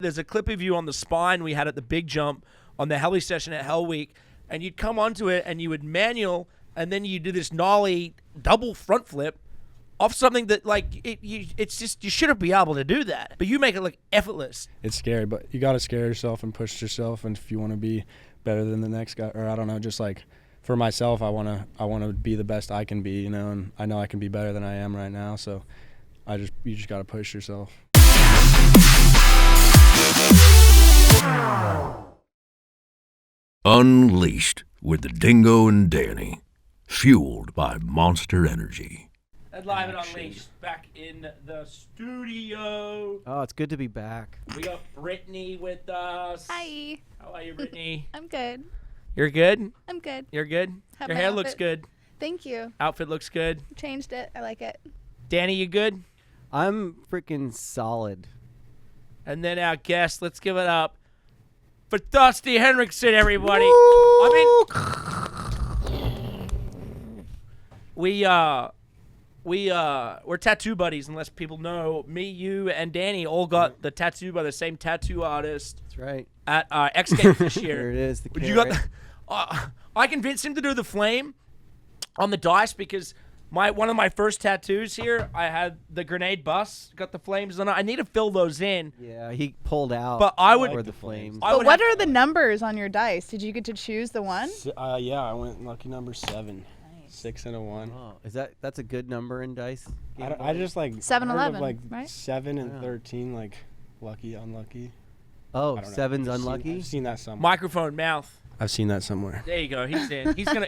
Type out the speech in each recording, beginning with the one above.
There's a clip of you on the spine we had at the big jump on the heli session at Hell Week, and you'd come onto it and you would manual, and then you do this gnarly double front flip off something that, like, it's just, you shouldn't be able to do that, but you make it look effortless. It's scary, but you got to scare yourself and push yourself, and if you want to be better than the next guy, or I don't know, just like for myself, I want to be the best I can be, you know, and I know I can be better than I am right now, so you just got to push yourself. Unleashed with the Dingo and Danny, fueled by Monster Energy. And live and Unleashed back in the studio. Oh, it's good to be back. We got Brittany with us. Hi. How are you, Brittany? I'm good. You're good? I'm good. You're good? Have Your my hair outfit. looks good. Thank you. Outfit looks good. Changed it. I like it. Danny, you good? I'm freaking solid. And then our guest, let's give it up for Dusty Henricksen, everybody. We're tattoo buddies, unless people know. Me, you, and Danny all got the tattoo by the same tattoo artist. That's right. At X Games this year. There it is. The But you got I convinced him to do the flame on the dice because one of my first tattoos here, I had the grenade bus, got the flames on it. I need to fill those in. Yeah, he pulled out. But I would for the flames. I But would what have- are the numbers on your dice? Did you get to choose the one? Yeah, I went lucky number 7. 6 and a 1. Oh, that's a good number in dice? I just like 7-11, like right? 7 and Yeah. 13, like lucky, unlucky. Oh, I don't know. 7's I've unlucky? I've seen that somewhere. Microphone, mouth. I've seen that somewhere. There you go. He's in. He's gonna.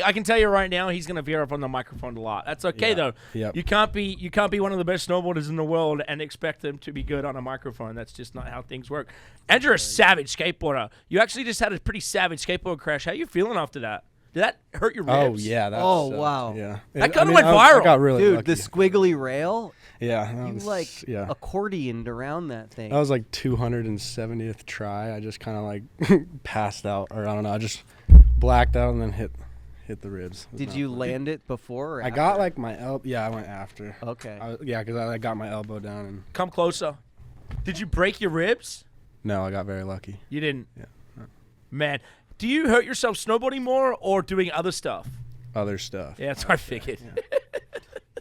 I can tell you right now, he's gonna veer up on the microphone a lot. That's okay though. Yep. You can't be one of the best snowboarders in the world and expect them to be good on a microphone. That's just not how things work. And you're a savage skateboarder. You actually just had a pretty savage skateboard crash. How you feeling after that? Did that hurt your Oh ribs? yeah. That Oh, sucked. wow. Yeah. That kinda went viral. I got really Dude, lucky. the squiggly rail, Yeah. that you was- like yeah. accordioned around that thing. That was like 270th try. I just kind of like passed out, or I don't know. I just blacked out and then hit the ribs. It was Did not you fun. land it before or I after? got like my elbow. Yeah, I went after. Okay. Yeah, because I got my elbow down and Come closer. Did you break your ribs? no, I got very lucky. You didn't. Yeah. Man, do you hurt yourself snowboarding more or doing other stuff? Other stuff. Yeah, that's what I figured.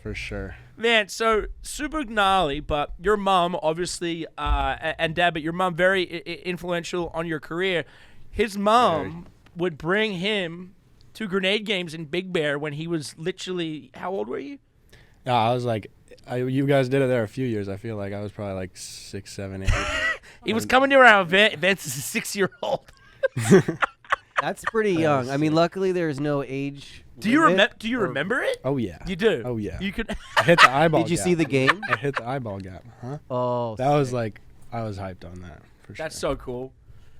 For sure. Man, so super gnarly, but your mom, obviously, and dad, but your mom very influential on your career. His mom would bring him to grenade games in Big Bear when he was literally, how old were you? Yeah, I was like, you guys did it there a few years. I feel like I was probably like 6, 7, 8. He was coming to our events as a 6-year-old. That's pretty young. I mean, luckily there's no age. Do you limit. remember it? Oh yeah. You do? Oh yeah. You could. I hit the eyeball. Did you gap. see the game? I hit the eyeball gap. Huh? Oh, That was sick. like, I was hyped on that for sure. That's so cool.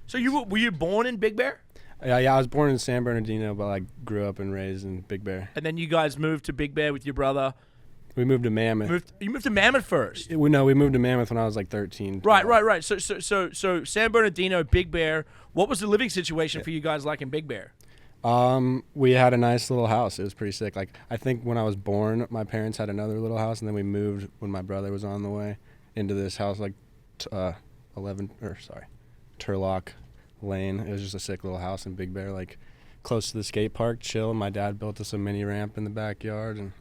So were you born in Big Bear? Yeah, I was born in San Bernardino, but like grew up and raised in Big Bear. And then you guys moved to Big Bear with your brother. We moved to Mammoth. You moved to Mammoth first. We moved to Mammoth when I was like 13. Right. So San Bernardino, Big Bear. What was the living situation for you guys like in Big Bear? We had a nice little house. It was pretty sick. Like I think when I was born, my parents had another little house, and then we moved when my brother was on the way into this house, like Turlock Lane. It was just a sick little house in Big Bear, like close to the skate park, chill. And my dad built us a mini ramp in the backyard and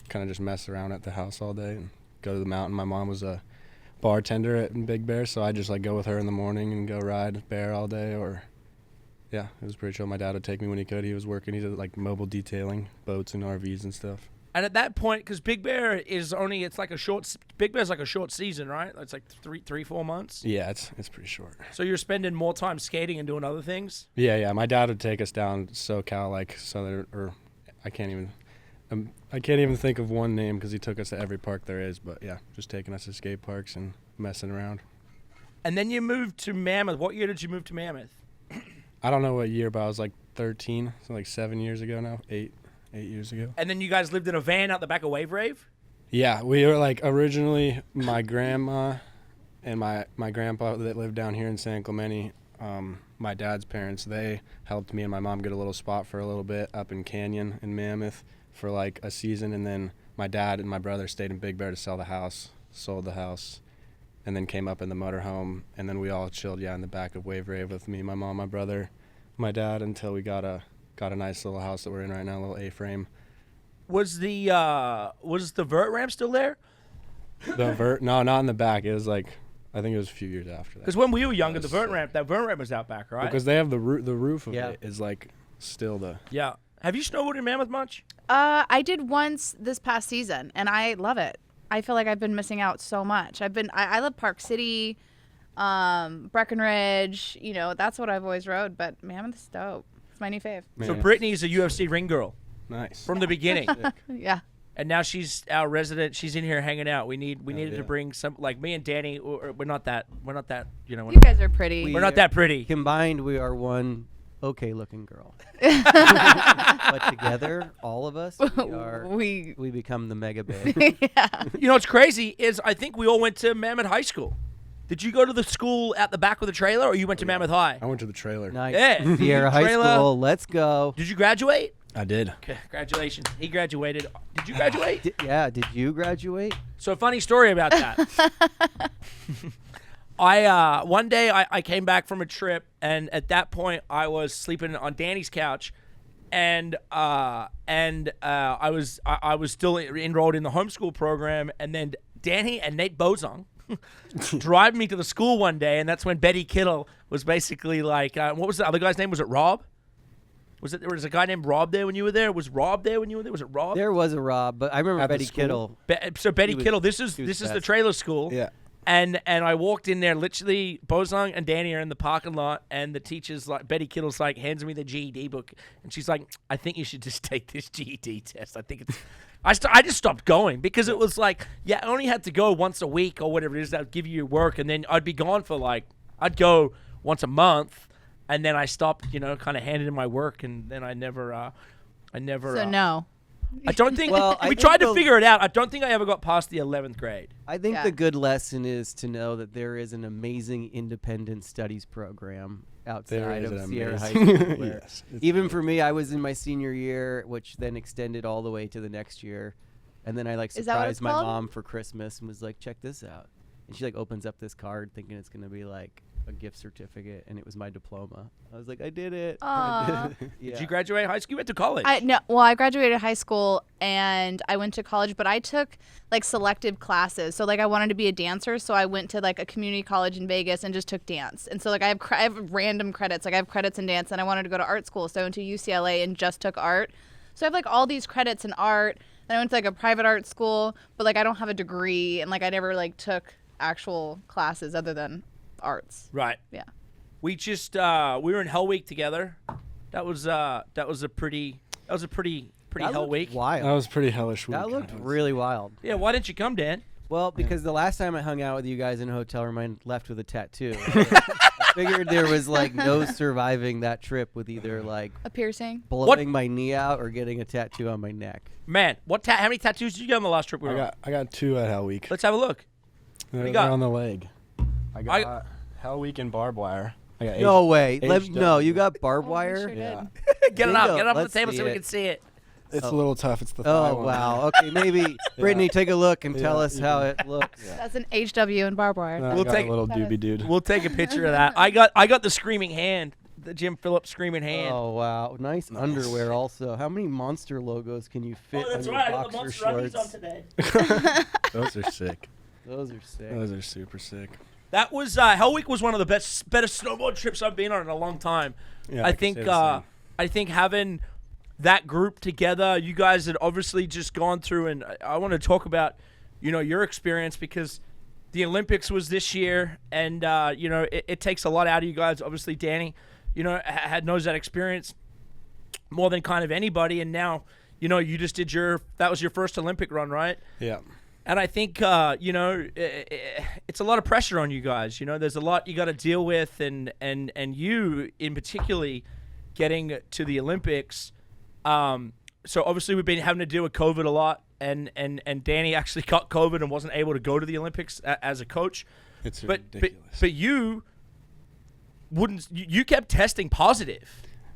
kind of just mess around at the house all day and go to the mountain. My mom was a bartender in Big Bear, so I just like go with her in the morning and go ride bear all day. Or yeah, it was pretty chill. My dad would take me when he could. He was working. He did like mobile detailing, boats and RVs and stuff. And at that point, because Big Bear is only, Big Bear's like a short season, right? It's like 4 months. Yeah, it's pretty short. So you're spending more time skating and doing other things? Yeah. My dad would take us down SoCal, like Southern, or I can't even think of one name because he took us to every park there is. But yeah, just taking us to skate parks and messing around. And then you moved to Mammoth. What year did you move to Mammoth? I don't know what year, but I was like 13, so like 7 years ago now, 8 years ago. And then you guys lived in a van out the back of Wave Rave? Yeah, we were like originally my grandma and my grandpa that lived down here in San Clemente, my dad's parents, they helped me and my mom get a little spot for a little bit up in Canyon in Mammoth for like a season, and then my dad and my brother stayed in Big Bear to sell the house, sold the house, and then came up in the motorhome, and then we all chilled, in the back of Wave Rave with me, my mom, my brother, my dad, until we got a nice little house that we're in right now, a little A-frame. Was the vert ramp still there? The vert? No, not in the back. It was like, I think it was a few years after that. Because when we were younger, That that was vert ramp was out back, right? Because they have the roof of Yeah. it is like still the. Yeah. Have you snowboarded in Mammoth much? I did once this past season, and I love it. I feel like I've been missing out so much. I love Park City, Breckenridge. You know, that's what I've always rode. But Mammoth's dope. It's my new fave. So Man, Brittany's a UFC ring girl nice. from the beginning, Yeah. and now she's our resident. She's in here hanging out. We needed to yeah. bring some, like me and Danny. We're not that. You know. You guys are pretty. We're not that pretty. Combined, we are one okay-looking girl. But together, all of us, we become the mega babe. Yeah. You know what's crazy is I think we all went to Mammoth High School. Did you go to the school at the back of the trailer, or you went to Mammoth High? I went to the trailer. Nice. Yeah. Sierra High Trailer. School, let's go. Did you graduate? I did. Okay, congratulations. He graduated. Did you graduate? Did you graduate? So funny story about that. One day I came back from a trip, and at that point I was sleeping on Danny's couch, and I was still enrolled in the homeschool program, and then Danny and Nate Bozong drive me to the school one day, and that's when Betty Kittle was basically like, what was the other guy's name? Was it Rob? There was a guy named Rob there when you were there? Was Rob there when you were there? Was it Rob? There was a Rob, but I remember At the Betty school? Kittle. So Betty He was- Kittle, this he is was the best. trailer school. Yeah. And I walked in there, literally, Bozong and Danny are in the parking lot, and the teacher's like, Betty Kittle's like, hands me the GED book, and she's like, I think you should just take this GED test. I think it's, I just stopped going because it was like, I only had to go once a week or whatever it is that would give you your work, and then I'd be gone for like, I'd go once a month, and then I stopped, kind of handed in my work, and then I never. So no. I don't think Well, I we think tried to the- figure it out. I don't think I ever got past the 11th grade. I think Yeah. the good lesson is to know that there is an amazing independent studies program outside is of an Sierra High amazing- School. Where Yes, it's even great. for me, I was in my senior year, which then extended all the way to the next year. And then I like Is that what it's surprised my called? mom for Christmas and was like, check this out. And she like opens up this card thinking it's going to be like a gift certificate, and it was my diploma. I was like, I did it. Aw. Yeah. Did you graduate high school? You went to college. I graduated high school and I went to college, but I took like selective classes. So like I wanted to be a dancer, so I went to like a community college in Vegas and just took dance. And so like I have random credits. Like I have credits in dance, and I wanted to go to art school, so I went to UCLA and just took art. So I have like all these credits in art. Then I went to like a private art school, but like I don't have a degree, and like I never like took actual classes other than arts. Right. Yeah. We just we were in Hell Week together. That was a pretty That Hell looked Week. wild. That was pretty hellish week. That looked It was- really wild. Yeah. Why didn't you come, Dan? Well, because the last time I hung out with you guys in a hotel room, I left with a tattoo. I figured there was like no surviving that trip with either like A piercing. blowing my knee out or getting a tattoo on my neck. Man, how many tattoos did you get on the last trip we were on? I got 2 at Hell Week. Let's have a look. They're, you got? they're on the leg. I got Hell Week and barbed wire. I got No way. HW. No, you got barbed Oh, wire? you sure Yeah. did. Get it up. Dingo, Get it up on the let's table see so we it. can see it. It's a little tough. It's the thigh Oh, one. wow. Okay, maybe Brittany, take a look and tell Yeah, us you how can- it looks. That's an HW and barbed wire. I We'll got take- a little doobie dude. We'll take a picture of that. I got the screaming hand, the Jim Phillips screaming hand. Oh, wow. Nice underwear also. How many monster logos can you fit on your boxer shorts? today. Those are sick. Those are sick. Those are super sick. That was Hell Week was one of the better snowboard trips I've been on in a long time. Yeah, I could think say the same. I think having that group together, you guys had obviously just gone through, and I want to talk about, your experience, because the Olympics was this year, and it takes a lot out of you guys. Obviously, Danny, knows that experience more than kind of anybody, and now, you just did that was your first Olympic run, right? Yeah. And I think, it's a lot of pressure on you guys. There's a lot you got to deal with, and you in particularly getting to the Olympics. So obviously we've been having to deal with COVID a lot, and Danny actually got COVID and wasn't able to go to the Olympics as a coach. It's But ridiculous. but you kept testing positive.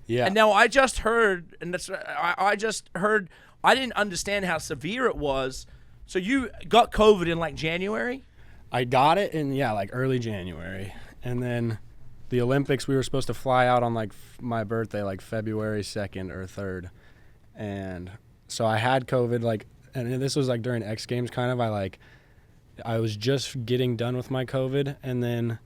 yeah. And now I just heard, and I just heard, I didn't understand how severe it was. So you got COVID in like January? I got it in like early January, and then the Olympics we were supposed to fly out on like my birthday, like February 2nd or 3rd, and so I had COVID like, and this was like during X Games kind of. I was just getting done with my COVID, and then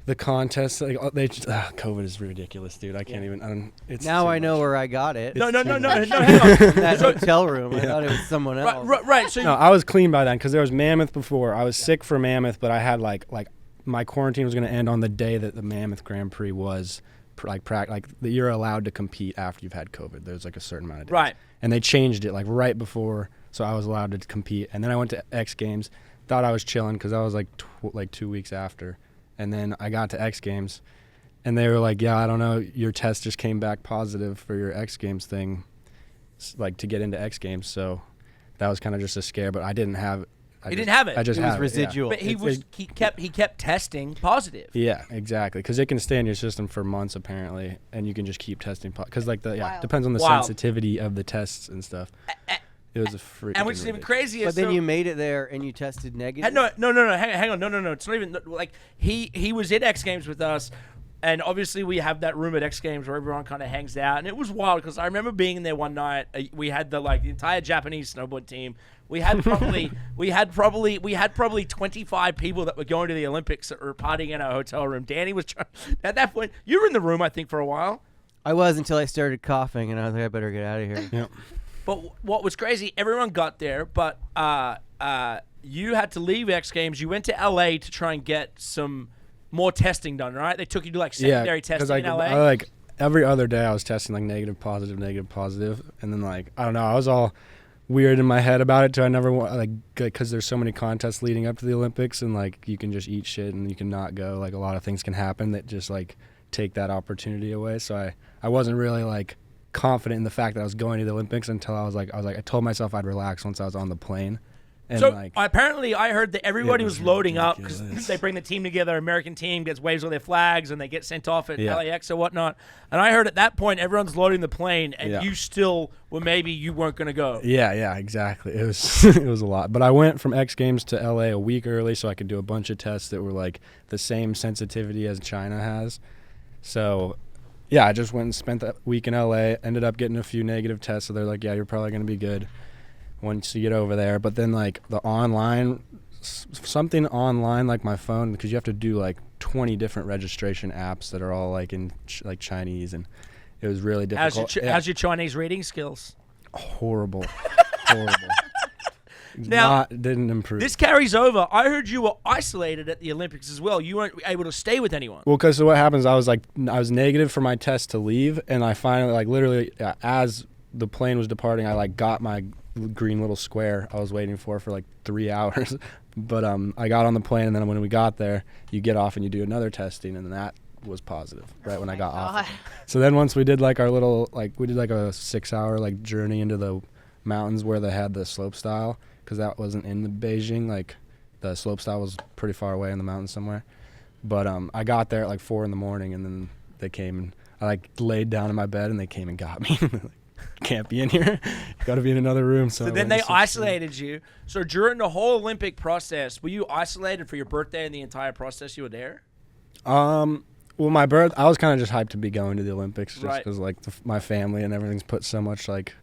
the contest, like COVID is ridiculous, dude. I can't even. It's Now too I know much. where I got it. No, hang on. That hotel room. I thought it was someone else. Right. So No, I was clean by then because there was Mammoth before. I was sick for Mammoth, but I had like my quarantine was going to end on the day that the Mammoth Grand Prix was like that you're allowed to compete after you've had COVID. There's like a certain amount of days. Right. And they changed it like right before, so I was allowed to compete. And then I went to X Games, thought I was chilling because I was like 2 weeks after. And then I got to X Games, and they were like, yeah, I don't know, your test just came back positive for your X Games thing, like to get into X Games. So that was kind of just a scare, but I didn't have it. He didn't have it. I just It was had residual. but he kept testing positive. Yeah, exactly. Because it can stay in your system for months apparently, and you can just keep testing. Because Wild. depends on the Wild. sensitivity of the tests and stuff. It was a freaking. And which is even crazier. But then you made it there and you tested negative. No. Hang on. No. It's not even like he was at X Games with us, and obviously we have that room at X Games where everyone kind of hangs out, and it was wild because I remember being in there one night. We had the entire Japanese snowboard team. We had probably 25 people that were going to the Olympics that were partying in our hotel room. Danny was at that point. You were in the room, I think, for a while. I was until I started coughing, and I was like, I better get out of here. Yep. But what was crazy, everyone got there, but you had to leave X Games. You went to LA to try and get some more testing done, right? They took you to like secondary testing in LA. Like every other day I was testing like negative, positive, and then like I don't know, I was all weird in my head about it too. I never want because there's so many contests leading up to the Olympics, and like you can just eat shit and you can not go. Like a lot of things can happen that just like take that opportunity away. So I wasn't really like confident in the fact that I was going to the Olympics until I was like I told myself I'd relax once I was on the plane. And so like, apparently I heard that everybody it was was loading up ridiculous. because they bring the team together. American team gets waves of their flags and they get sent off at Yeah. LAX or whatnot. And I heard at that point everyone's loading the plane and Yeah. you still were maybe you weren't going to go. yeah, exactly. It was it was a lot. But I went from X Games to LA a week early so I could do a bunch of tests that were like the same sensitivity as China has. So yeah, I just went and spent that week in LA, ended up getting a few negative tests, so they're like, yeah, you're probably going to be good once you get over there. But then like the online, something online like my phone, because you have to do like 20 different registration apps that are all like in like Chinese, and it was really difficult. How's your Chinese reading skills? Horrible. Now, Didn't improve. This carries over. I heard you were isolated at the Olympics as well. You weren't able to stay with anyone. Well, because what happens, I was negative for my test to leave, and I finally, like literally, as the plane was departing, I like got my green little square I was waiting for like 3 hours. But I got on the plane, and then when we got there, you get off and you do another testing, and that was positive right when I got off. So then once we did like our little, like we did like a 6-hour like journey into the mountains where they had the Slopestyle, because that wasn't in the Beijing. Like the Slopestyle was pretty far away in the mountains somewhere. But I got there at like 4 a.m, and then they came, and I like laid down in my bed, and they came and got me. Can't be in here. You got to be in another room. So then they isolated you. So during the whole Olympic process, were you isolated for your birthday and the entire process you were there? Well, my birth, I was kind of just hyped to be going to the Olympics, just Right. because like my family and everything's put so much like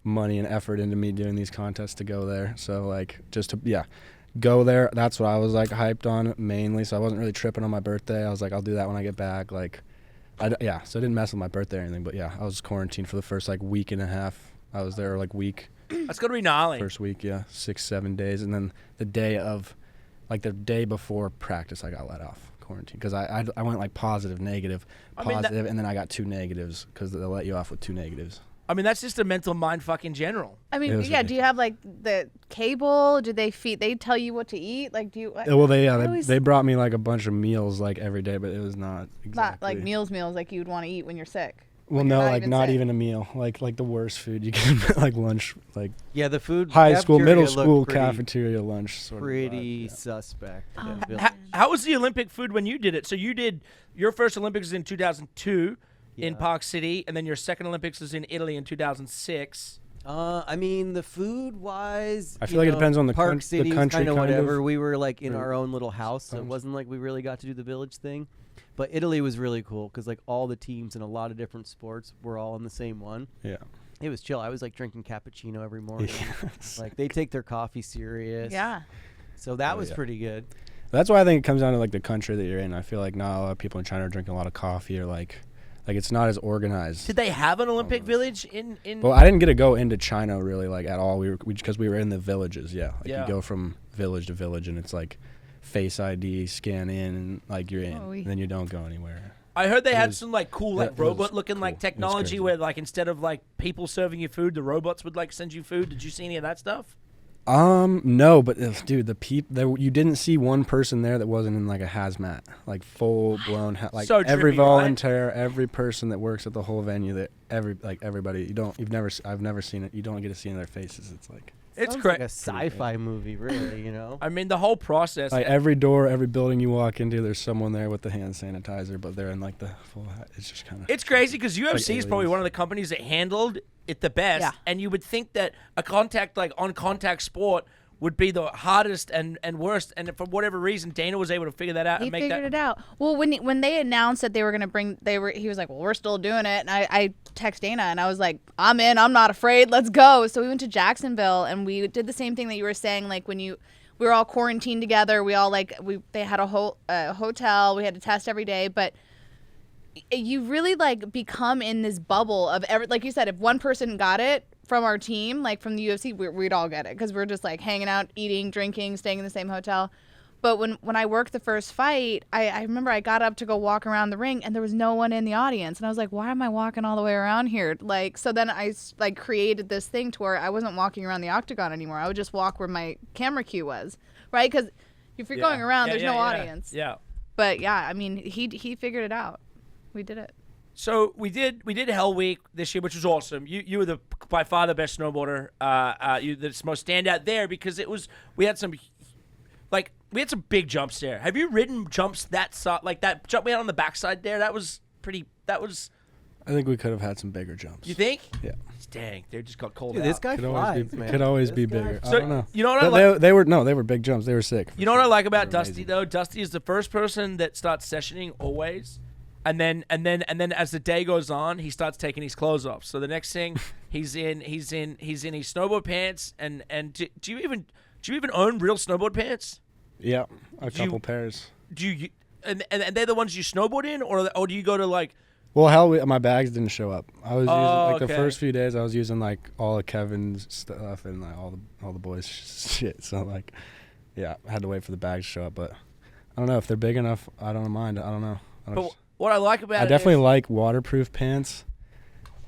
money and effort into me doing these contests to go there. So like just to go there. That's what I was like hyped on mainly. So I wasn't really tripping on my birthday. I was like, I'll do that when I get back. Like, so I didn't mess with my birthday or anything. But yeah, I was quarantined for the first like week and a half. I was there like week. That's gonna be gnarly. First week, 6-7 days, and then the day before practice, I got let off quarantine because I went like positive, negative, positive, and then I got 2 negatives because they'll let you off with 2 negatives. I mean, that's just a mental mind fuck in general. I mean, It was yeah. Do you have like the cable? Do they feed? They tell you what to eat? Like, do you? Well, always- they brought me like a bunch of meals like every day, but it was not exactly Not like meals like you would want to eat when you're sick. Well, Like, no, you're like not sick. even a meal, like the worst food you can like lunch, like Yeah, the food. high school, middle cafeteria school looked pretty- cafeteria lunch sort Pretty of vibe, suspect. Oh. that building. How was the Olympic food when you did it? So you did your first Olympics was in 2002 in Yeah. Park City, and then your second Olympics was in Italy in 2006. I mean, the food wise, I feel like it depends on the park the cities, country kind of kind whatever. of, We were like in or our own little house, so it wasn't like we really got to do the village thing. But Italy was really cool because like all the teams in a lot of different sports were all in the same one. Yeah. It was chill. I was like drinking cappuccino every morning. Yes. Like they take their coffee serious. Yeah. So that Oh, was yeah. pretty good. That's why I think it comes down to like the country that you're in. I feel like not a lot of people in China are drinking a lot of coffee or like it's not as organized. Did they have an Olympic village in? Well, I didn't get to go into China really like at all. Because we were in the villages. Yeah, like Yeah. you go from village to village, and it's like Face ID, scan in, and like you're in. Oh, And then you don't go anywhere. I heard they It had was- some like cool yeah, like it was robot-looking cool. like It was technology crazy. where like instead of like people serving you food, the robots would like send you food. Did you see any of that stuff? No, but dude, you didn't see one person there that wasn't in like a hazmat, like full blown, like So every trippy, right? volunteer, every person that works at the whole venue, that everybody. I've never seen it. You don't get to see in their faces. It's like It's Sounds like crazy. a sci-fi movie, really. You know. I mean, the whole process. like every door, every building you walk into, there's someone there with the hand sanitizer, but they're in like the full hat. It's just kind of. It's crazy because UFC is probably aliens. one of the companies that handled it the best, Yeah. and you would think that a on contact sport would be the hardest and worst, and for whatever reason, Dana was able to figure that out He and make figured that. it out. Well, when they announced that they were going to bring, he was like, well, we're still doing it. And I text Dana and I was like, I'm in, I'm not afraid, let's go. So we went to Jacksonville and we did the same thing that you were saying, like when we were all quarantined together, we all they had a whole hotel, we had to test every day, but you really like become in this bubble of like you said, if one person got it from our team, like from the UFC, we'd all get it because we're just like hanging out, eating, drinking, staying in the same hotel. But when I worked the first fight, I remember I got up to go walk around the ring and there was no one in the audience. And I was like, why am I walking all the way around here? Like, so then I like created this thing to where I wasn't walking around the octagon anymore. I would just walk where my camera cue was, right? Because if you're going around, there's no audience. Yeah. But yeah, I mean, he figured it out. We did it. So we did Hell Week this year, which was awesome. You were by far the best snowboarder. You the most standout there because we had some big jumps there. Have you ridden jumps like that jump we had on the backside there? That was pretty. I think we could have had some bigger jumps. You think? Yeah. Dang, they just got cold Dude, out. this guy flies, Could man. always be This guy bigger. flies. I don't know. You know what I But like? they were big jumps. They were sick. You know what I like about They were Dusty amazing. though? Dusty is the first person that starts sessioning always, and then as the day goes on, he starts taking his clothes off. So the next thing, he's in his snowboard pants, and do you even own real snowboard pants? Yeah, a Do you- couple pairs. Do you and they're the ones you snowboard in, or do you go to like? Well, hell, my bags didn't show up. I was using okay. the first few days. I was using like all of Kevin's stuff and like all the boys' shit. So like, yeah, I had to wait for the bags to show up. But I don't know if they're big enough. I don't mind. I don't know. But what I like about I it definitely is, like waterproof pants.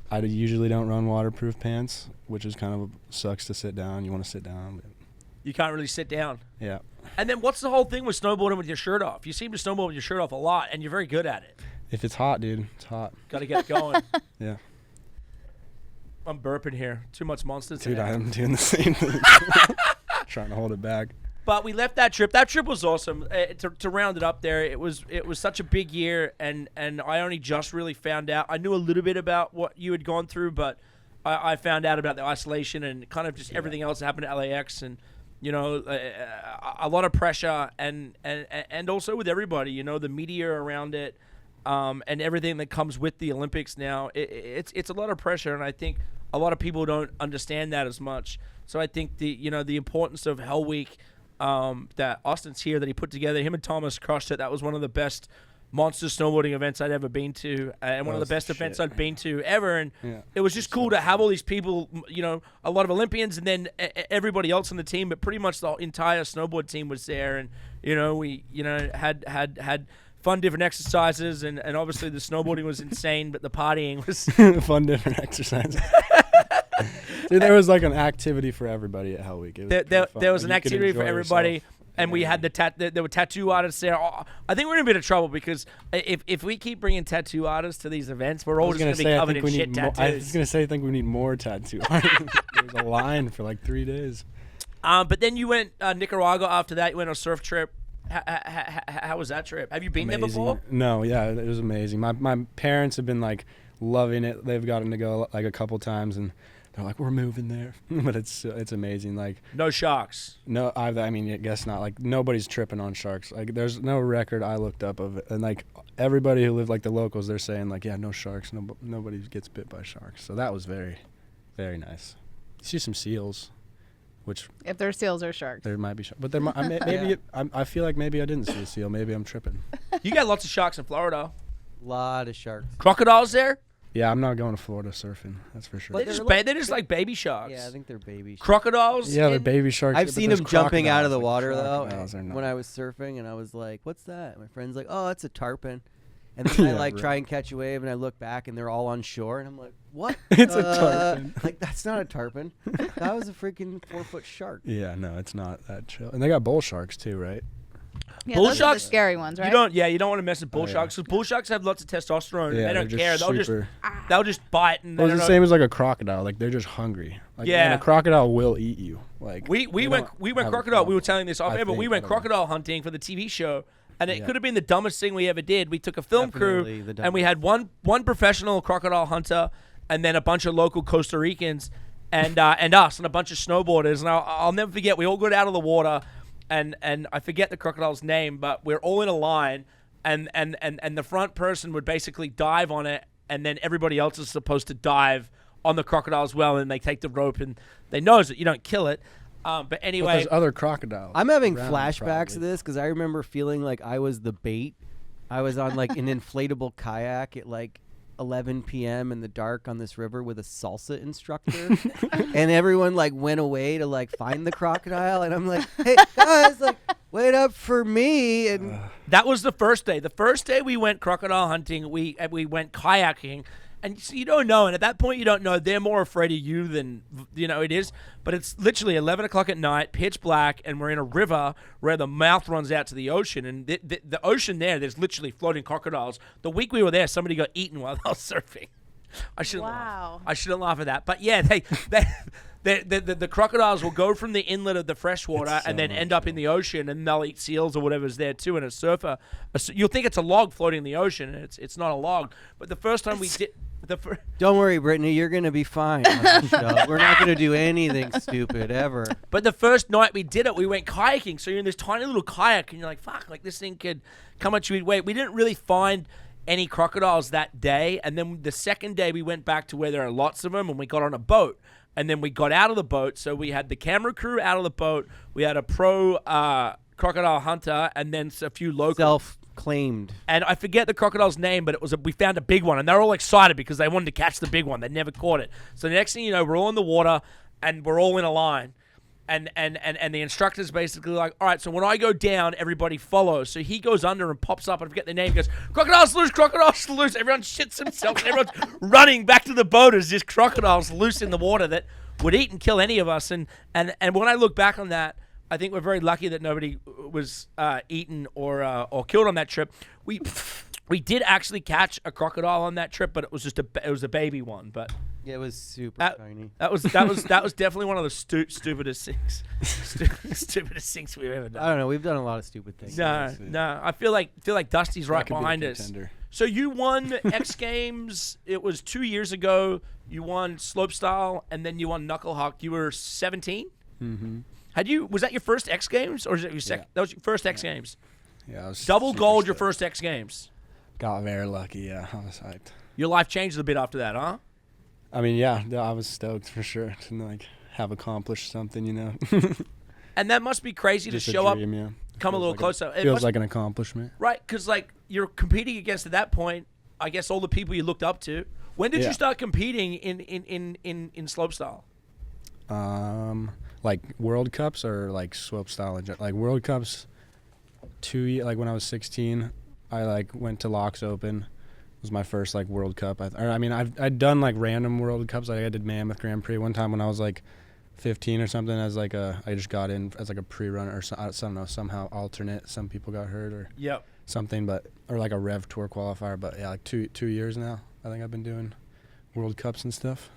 I usually don't run waterproof pants, which is kind of sucks to sit down. You want to sit down. But you can't really sit down. yeah. And then what's the whole thing with snowboarding with your shirt off? You seem to snowboard with your shirt off a lot, and you're very good at it. If it's hot, dude, it's hot. Got to get going. Yeah. I'm burping here. Too much monsters Dude, today. I'm doing the same thing. Trying to hold it back. But we left that trip. That trip was awesome. To round it up there, it was such a big year, and I only just really found out. I knew a little bit about what you had gone through, but I found out about the isolation and kind of just everything else that happened at LAX, and a lot of pressure, and also with everybody, the media around it, and everything that comes with the Olympics now. It's a lot of pressure, and I think a lot of people don't understand that as much. So I think the importance of Hell Week. That Austin's here that he put together. Him and Thomas crushed it. That was one of the best monster snowboarding events I'd ever been to, and one of the best events I'd been to ever. And it was just cool to have all these people, a lot of Olympians, and then everybody else on the team, but pretty much the entire snowboard team was there. And we had fun different exercises, and obviously the snowboarding was insane, but the partying was Fun different exercises. Dude, there was like an activity for everybody at Hell Week. It was pretty fun. there was Like, an you could activity for enjoy everybody, yourself. and we had there were tattoo artists there. Oh, I think we're in a bit of trouble because if we keep bringing tattoo artists to these events, we're all just going to be covered in shit tattoos. I was gonna say I think we need more tattoo artists. There's a line for like 3 days. But then you went Nicaragua after that. You went on a surf trip. How was that trip? Have you been there before? No, yeah, it was amazing. My parents have been like loving it. They've gotten to go like a couple times, and they're like, we're moving there. But it's amazing. Like, No sharks. no, I mean, I guess not. Like, nobody's tripping on sharks. Like, there's no record I looked up of it. And, like, everybody who lived, like, the locals, they're saying, like, yeah, no sharks. Nobody gets bit by sharks. So that was very, very nice. You see some seals, which If there's seals or sharks. there might be sharks. But there might, maybe I feel like maybe I didn't see a seal. Maybe I'm tripping. You got lots of sharks in Florida. Lot of sharks. Crocodiles there? Yeah, I'm not going to Florida surfing. That's for sure. But They're just like baby sharks. Yeah, I think they're baby sharks. Crocodiles? Yeah, they're baby sharks. I've but seen there's them jumping out of the crocodiles, water, like, though, crocodiles are not. when I was surfing, and I was like, what's that? My friend's like, oh, it's a tarpon. And then I, Yeah, like, right. try and catch a wave, and I look back, and they're all on shore, and I'm like, what? It's a tarpon. Like, that's not a tarpon. That was a freaking 4-foot shark. Yeah, no, it's not that chill. And they got bull sharks too, right? Yeah, Bull those are the sharks- scary ones, right? You don't want to mess with bull Oh, yeah. sharks. 'Cause bull sharks have lots of testosterone. And Yeah, they don't they're care. super. They'll just bite. And Well, they it's don't the know- same as like a crocodile. Like, they're just hungry. Like, Yeah. and a crocodile will eat you. Like, We they went don't have a crocodile. We were problem. telling this off I air, but we think, went I don't know. crocodile hunting for the TV show, and it Yeah. could have been the dumbest thing we ever did. We took a film Definitely crew, the and we had one professional crocodile hunter, and then a bunch of local Costa Ricans, and us, and a bunch of snowboarders. And I'll never forget. We all got out of the water, and I forget the crocodile's name, but we're all in a line, and the front person would basically dive on it, and then everybody else is supposed to dive on the crocodile as well, and they take the rope, and they knows that you don't kill it. But But anyway, there's other crocodiles. I'm having around, flashbacks probably. of this because I remember feeling like I was the bait. I was on like an inflatable kayak at like 11 p.m. in the dark on this river with a salsa instructor, and everyone like went away to like find the crocodile, and I'm like, hey guys, like wait up for me, and that was the first day. The first day we went crocodile hunting, we went kayaking, and so you don't know. And at that point, you don't know. They're more afraid of you than it is. But it's literally 11 o'clock at night, pitch black, and we're in a river where the mouth runs out to the ocean. And the ocean there's literally floating crocodiles. The week we were there, somebody got eaten while they were surfing. I shouldn't Wow. laugh. I shouldn't laugh at that. But yeah, the crocodiles will go from the inlet of the freshwater It's so and then much end up in the ocean, and they'll eat seals or whatever's there too. And a surfer, you'll think it's a log floating in the ocean, and it's not a log. But the first time we did don't worry, Brittany, you're gonna be fine on the show. We're not gonna do anything stupid ever. But the first night we did it, we went kayaking. So you're in this tiny little kayak, and you're like, fuck, like this thing could come at you. Wait, we didn't really find any crocodiles that day. And then the second day we went back to where there are lots of them, and we got on a boat. And then we got out of the boat. So we had the camera crew out of the boat. We had a pro crocodile hunter, and then a few local. Self-claimed. And I forget the crocodile's name, but we found a big one, and they're all excited because they wanted to catch the big one. They never caught it. So the next thing you know, we're all in the water, and we're all in a line. And the instructor's basically like, all right, so when I go down, everybody follows. So he goes under and pops up, I forget the name, he goes, crocodiles loose, crocodiles loose. Everyone shits himself, and everyone's running back to the boat as just crocodiles loose in the water that would eat and kill any of us. And when I look back on that, I think we're very lucky that nobody was eaten or killed on that trip. We did actually catch a crocodile on that trip, but it was just a baby one. But Yeah, it was super tiny. that was definitely one of the stupidest things, stupidest things we've ever I done. don't know. We've done a lot of stupid things. No. I feel like Dusty's right That could be a behind us. contender. So you won X Games. It was 2 years ago. You won Slopestyle, and then you won Knuckle Huck. You were 17. Mm-hmm. Was that your first X Games, or was it your second? Yeah. That was your first X Games. Yeah, I was Double super gold your stoked. first X Games. Got very lucky. Yeah, I was hyped. Your life changed a bit after that, huh? I mean, yeah, I was stoked for sure to like have accomplished something, you know. And that must be crazy Just to a show up, dream, yeah. come a Feels little like closer. It Feels must- like an accomplishment. right, because like you're competing against at that point. I guess all the people you looked up to. When did Yeah. you start competing in slopestyle? Like World Cups or like Slopestyle in like World Cups. Like when I was 16, I like went to Locks Open. It was my first like World Cup. I'd done like random World Cups. Like I did Mammoth Grand Prix one time when I was like 15 or something. As like I just got in as like a pre-runner or I don't know, somehow alternate. Some people got hurt or Yep. something, or like a Rev Tour qualifier. But yeah, like two years now. I think I've been doing World Cups and stuff.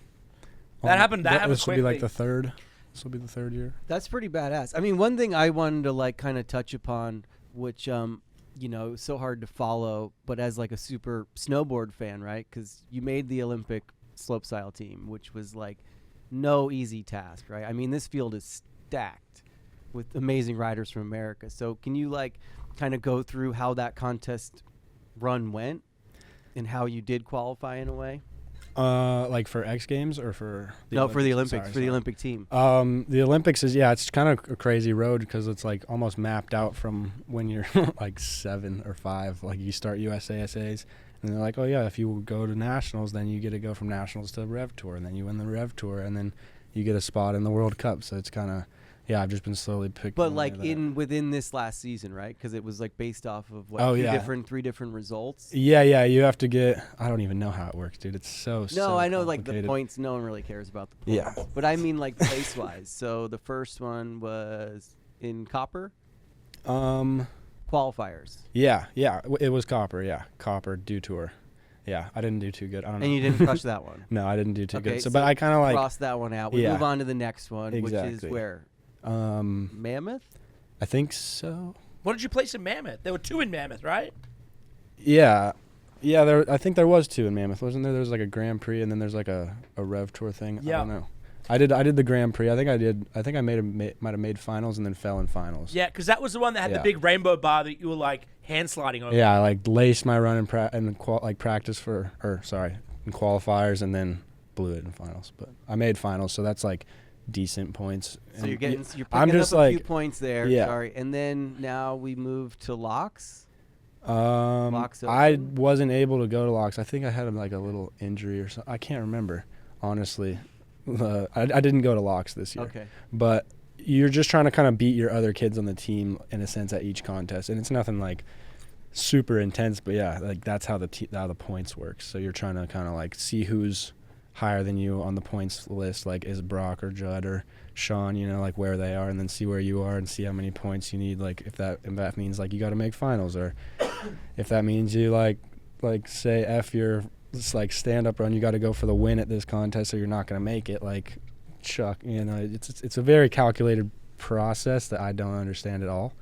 That happened This will be like quickly. the third. This will be the third year. That's pretty badass. I mean, one thing I wanted to like kind of touch upon, which you know, is so hard to follow, but as like a super snowboard fan, right? Because you made the Olympic slopestyle team, which was like no easy task, right? I mean, this field is stacked with amazing riders from America. So can you like kind of go through how that contest run went and how you did qualify in a way? Like for X Games or for the For the Olympics, Sorry, for the Olympic team. The Olympics is it's kind of a crazy road because it's like almost mapped out from when you're like 7 or 5. Like you start USASAs, and they're like, oh yeah, if you go to nationals, then you get to go from nationals to Rev Tour, and then you win the Rev Tour, and then you get a spot in the World Cup. So it's kind of I've just been slowly picking. But like within this last season, right? Because it was like based off of what three different results. Yeah. You have to get. I don't even know how it works, dude. It's so. No, I know like the points. No one really cares about the points. Yeah. But I mean like place wise. So the first one was in copper. Qualifiers. Yeah. It was copper. Yeah, copper Dew Tour. Yeah, I didn't do too good. I don't know. And you didn't crush that one. No, I didn't do too Okay, good. So, but I kind of like cross that one out. We move on to the next one, which is where. Mammoth? I think so. What did you place in Mammoth? There were 2 in Mammoth, right? Yeah. I think there was 2 in Mammoth, wasn't there? There was like a Grand Prix, and then there's like a Rev Tour thing. Yeah. I don't know. I did the Grand Prix. I think I might have made finals and then fell in finals. Yeah, because that was the one that had the big rainbow bar that you were like hand sliding over. Yeah, I like laced my run in practice in qualifiers, and then blew it in finals. But I made finals, so that's like decent points. So you're picking I'm just up a like, few points there. Yeah. Sorry. And then now we move to locks. I wasn't able to go to locks. I think I had like a little injury or something. I can't remember, honestly. I didn't go to locks this year. Okay. But you're just trying to kind of beat your other kids on the team in a sense at each contest, and it's nothing like super intense. But yeah, like that's how the points work. So you're trying to kind of like see who's higher than you on the points list, like is Brock or Judd or Shaun, like where they are, and then see where you are and see how many points you need. Like if that means like you got to make finals, or if that means you like say F your like stand up run, you got to go for the win at this contest, or you're not going to make it. Like Chuck, it's a very calculated process that I don't understand at all,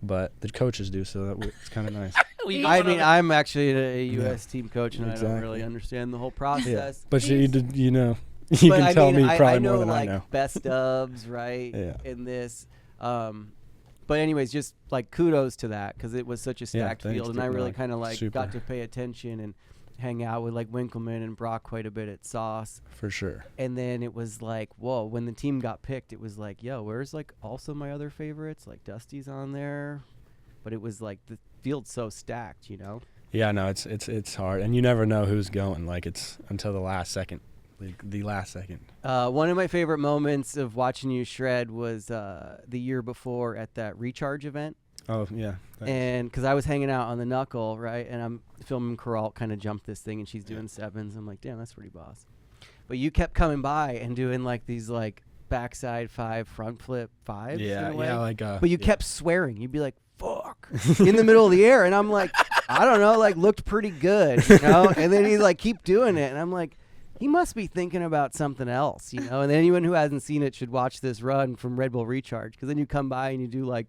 but the coaches do, so it's kind of nice. I mean, I'm actually a U.S. team coach, and I don't really understand the whole process. Yeah. But you can tell me probably more than I know. Best ofs, right? Yeah. In this. But anyways, just like kudos to that, because it was such a stacked field, and I really kind of like got to pay attention and hang out with like Winkleman and Brock quite a bit at Sauce. For sure. And then it was like, whoa, when the team got picked, it was like, yo, where's like also my other favorites? Like Dusty's on there. But it was like the field's so stacked, Yeah, no, it's hard, and you never know who's going. Like it's until the last second, the last second. One of my favorite moments of watching you shred was the year before at that recharge event. Oh yeah. Thanks. And because I was hanging out on the knuckle, right, and I'm filming Corral kind of jump this thing, and she's doing sevens. I'm like, damn, that's pretty boss. But you kept coming by and doing like these like backside 5 front flip 5s. Yeah, like. But you kept swearing. You'd be like, fuck, in the middle of the air, and I'm like, I don't know, like looked pretty good, And then he'd like keep doing it, and I'm like, he must be thinking about something else, And then anyone who hasn't seen it should watch this run from Red Bull Recharge, because then you come by and you do like,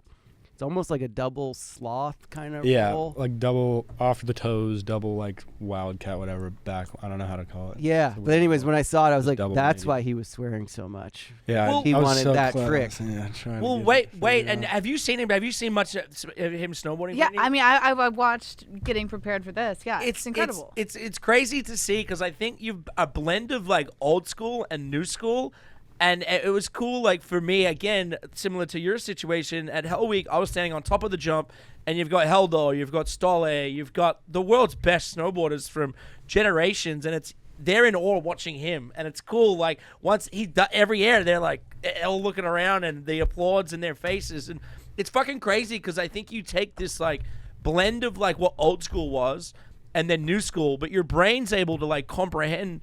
it's almost like a double sloth kind of roll. Like double off the toes, double like wildcat, whatever, back. I don't know how to call it. Yeah, so but anyways, when I saw it, I was like, that's 80. why he was swearing so much. Yeah, he wanted so that close. trick. Yeah, well, wait, and have you seen him? Have you seen much of him snowboarding? Yeah, Whitney? I mean, I watched getting prepared for this. Yeah, it's incredible. It's crazy to see, because I think you've a blend of like old school and new school. And it was cool, like, for me, again, similar to your situation, at Hell Week, I was standing on top of the jump, and you've got Heldor, you've got Stolle, you've got the world's best snowboarders from generations, and they're in awe watching him. And it's cool, like, once he does every air, they're, like, all looking around, and the applause in their faces. And it's fucking crazy, because I think you take this, like, blend of, like, what old school was, and then new school, but your brain's able to, like, comprehend,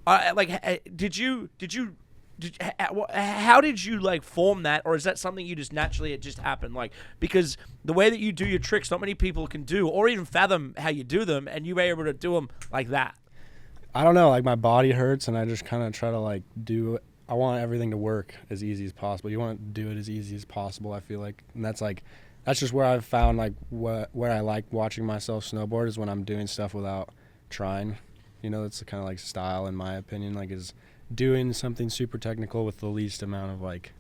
how did you like form that, or is that something you just naturally, it just happened? Like, because the way that you do your tricks, not many people can do or even fathom how you do them, and you were able to do them like that. I don't know, like my body hurts, and I just kind of try to like I want everything to work as easy as possible. You want to do it as easy as possible, I feel like, and that's just where I've found like where I like watching myself snowboard is when I'm doing stuff without trying. It's the kind of like style, in my opinion, like is doing something super technical with the least amount of like,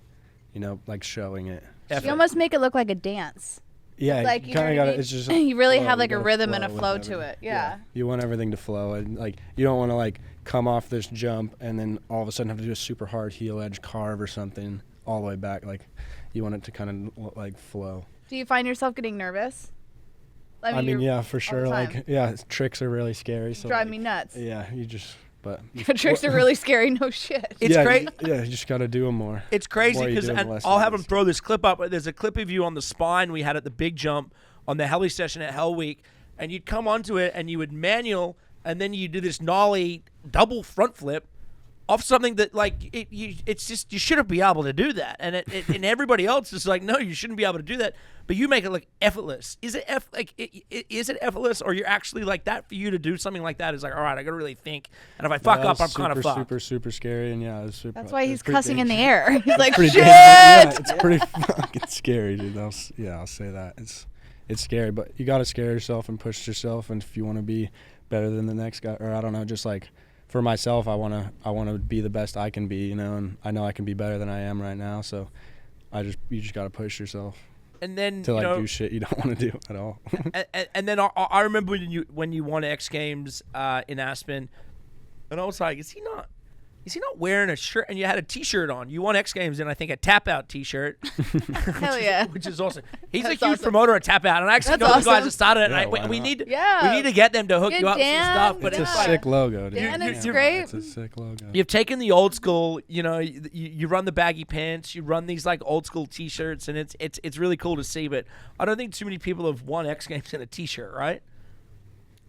like showing it. You almost make it look like a dance. Yeah, Like, you kind of got to. It's just you really flow. have like You a gotta rhythm and a with flow to everything. it. Yeah. You want everything to flow, and like you don't want to like come off this jump and then all of a sudden have to do a super hard heel edge carve or something all the way back. Like you want it to kind of like flow. Do you find yourself getting nervous? I mean, you're yeah, for sure. time. Like, yeah, tricks are really scary. So drive like, me nuts. Yeah, but Tricks are really scary. No shit. It's great. Yeah, you just got to do them more. It's The more crazy you because do 'em, the less I'll it have is. them throw this clip up. There's a clip of you on the spine we had at the big jump on the heli session at Hell Week, and you'd come onto it and you would manual, and then you do this nollie double front flip off something that like it's just you shouldn't be able to do that, and and everybody else is like, no, you shouldn't be able to do that, but you make it look effortless. Is it is it effortless, or you're actually like that for you to do something like that is like, all right, I gotta really think, and if I fuck up, I'm kind of fucked. Super scary, and yeah, it's super. That's why he's it's pretty cussing in the dangerous. air. He's like, Pretty shit. dangerous. Yeah, it's pretty fucking scary, dude. I'll say that. It's scary, but you got to scare yourself and push yourself. And if you want to be better than the next guy, or I don't know, just like for myself, I want to be the best I can be, and I know I can be better than I am right now. So you just got to push yourself. And then to like do shit you don't want to do at all. and then I remember when you won X Games in Aspen, and I was like, is he not wearing a shirt? And you had a T-shirt on. You won X Games in, I think, a tap out T-shirt. Hell yeah. Which is awesome. He's That's a huge awesome. promoter of tap out, and I actually That's know the guys awesome. that started it. Yeah, and why we not? need Yeah. to get them to hook Good you up with some Dan. stuff. But It's a it's like, sick logo, dude. Dan, it's Yeah. great. It's a sick logo. you've taken the old school, you run the baggy pants, you run these like old school T-shirts, and it's really cool to see. But I don't think too many people have won X Games in a T-shirt, right?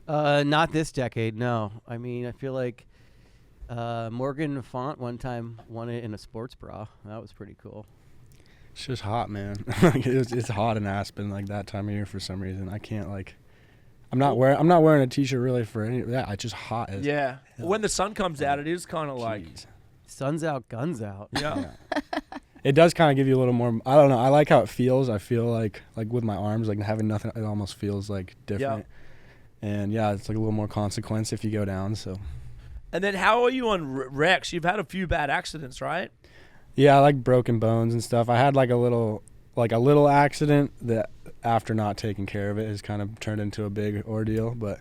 Not this decade, no. I mean, I feel like Morgan Font one time won it in a sports bra. That was pretty cool. It's just hot, man. It's hot in Aspen like that time of year for some reason. I can't like. I'm not wearing a T-shirt really for any. Yeah, it's just hot. As Yeah. hell. When the sun comes out, it is kind of like, Jeez. Sun's out, guns out. yeah. It does kind of give you a little more. I don't know. I like how it feels. I feel like with my arms, like having nothing. It almost feels like different. And yeah, it's like a little more consequence if you go down. So. And then how are you on Rex? You've had a few bad accidents, right? Yeah, I like broken bones and stuff. I had like a little accident that after not taking care of it has kind of turned into a big ordeal, but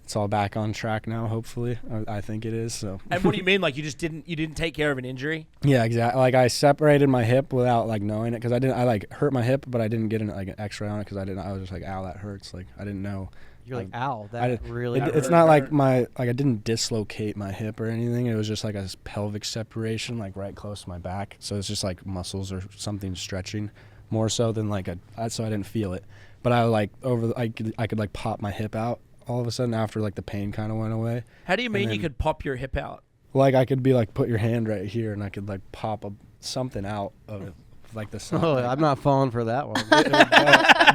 it's all back on track now, hopefully. I think it is. So. And what do you mean? Like you didn't take care of an injury? Yeah, exactly. Like I separated my hip without like knowing it, because I like hurt my hip, but I didn't get an X-ray on it because I was just like, ow, that hurts. Like I didn't know. You're like, ow, I that did- really It's hurt. not like I didn't dislocate my hip or anything. It was just like a pelvic separation, like right close to my back. So it's just like muscles or something stretching more so than so I didn't feel it. But I could like pop my hip out all of a sudden after like the pain kind of went away. How do you mean And you then- could pop your hip out? Like I could be like, put your hand right here and I could like pop something out of it. Like the side. Oh, I'm not falling for that one.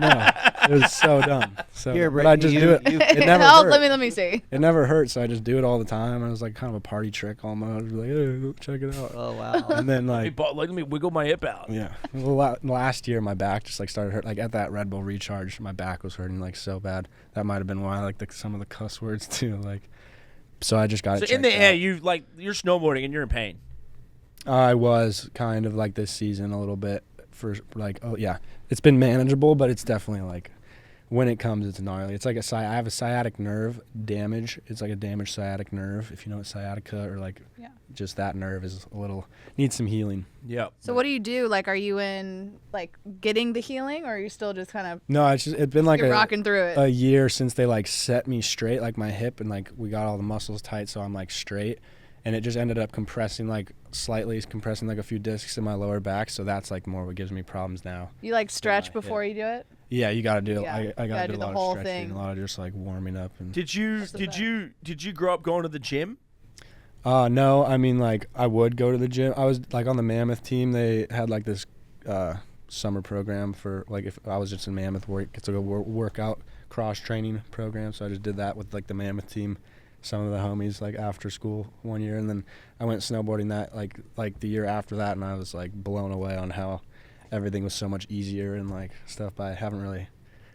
No, it was so dumb. So, Here, but I just Brittany, do it. you- It never Oh, hurt. let me see. It never hurt, so I just do it all the time. And it was like kind of a party trick almost. Like, hey, go check it out. Oh, wow. And then Hey, like, but let me wiggle my hip out. yeah. Well, last year my back just like started hurt. Like at that Red Bull recharge, my back was hurting like so bad. That might have been why. Like some of the cuss words too. Like, so I just got So it. in the checked air, out. you're snowboarding and you're in pain. I was kind of like this season a little bit for like, oh yeah, it's been manageable, but it's definitely like when it comes, it's gnarly. It's like I have a sciatic nerve damage. It's like a damaged sciatic nerve, if you know what sciatica or like Yeah. just that nerve is needs some healing. Yep. So what do you do? Like, are you in like getting the healing, or are you still just kind of No, it's been like you're rocking through it? a year since they like set me straight, like my hip, and like we got all the muscles tight, so I'm like straight. And it just ended up compressing like a few discs in my lower back, so that's like more what gives me problems now. You like stretch my hip. before you do it? Yeah, you got to do. Yeah, I you got gotta to do do a the lot whole of stretching, thing. a lot of just like warming up. And Did you grow up going to the gym? no, I mean like I would go to the gym. I was like on the Mammoth team. They had like this summer program for like if I was just in Mammoth it's like a workout cross training program. So I just did that with like the Mammoth team. Some of the homies like after school one year, and then I went snowboarding that like the year after that, and I was like blown away on how everything was so much easier and like stuff. But I haven't really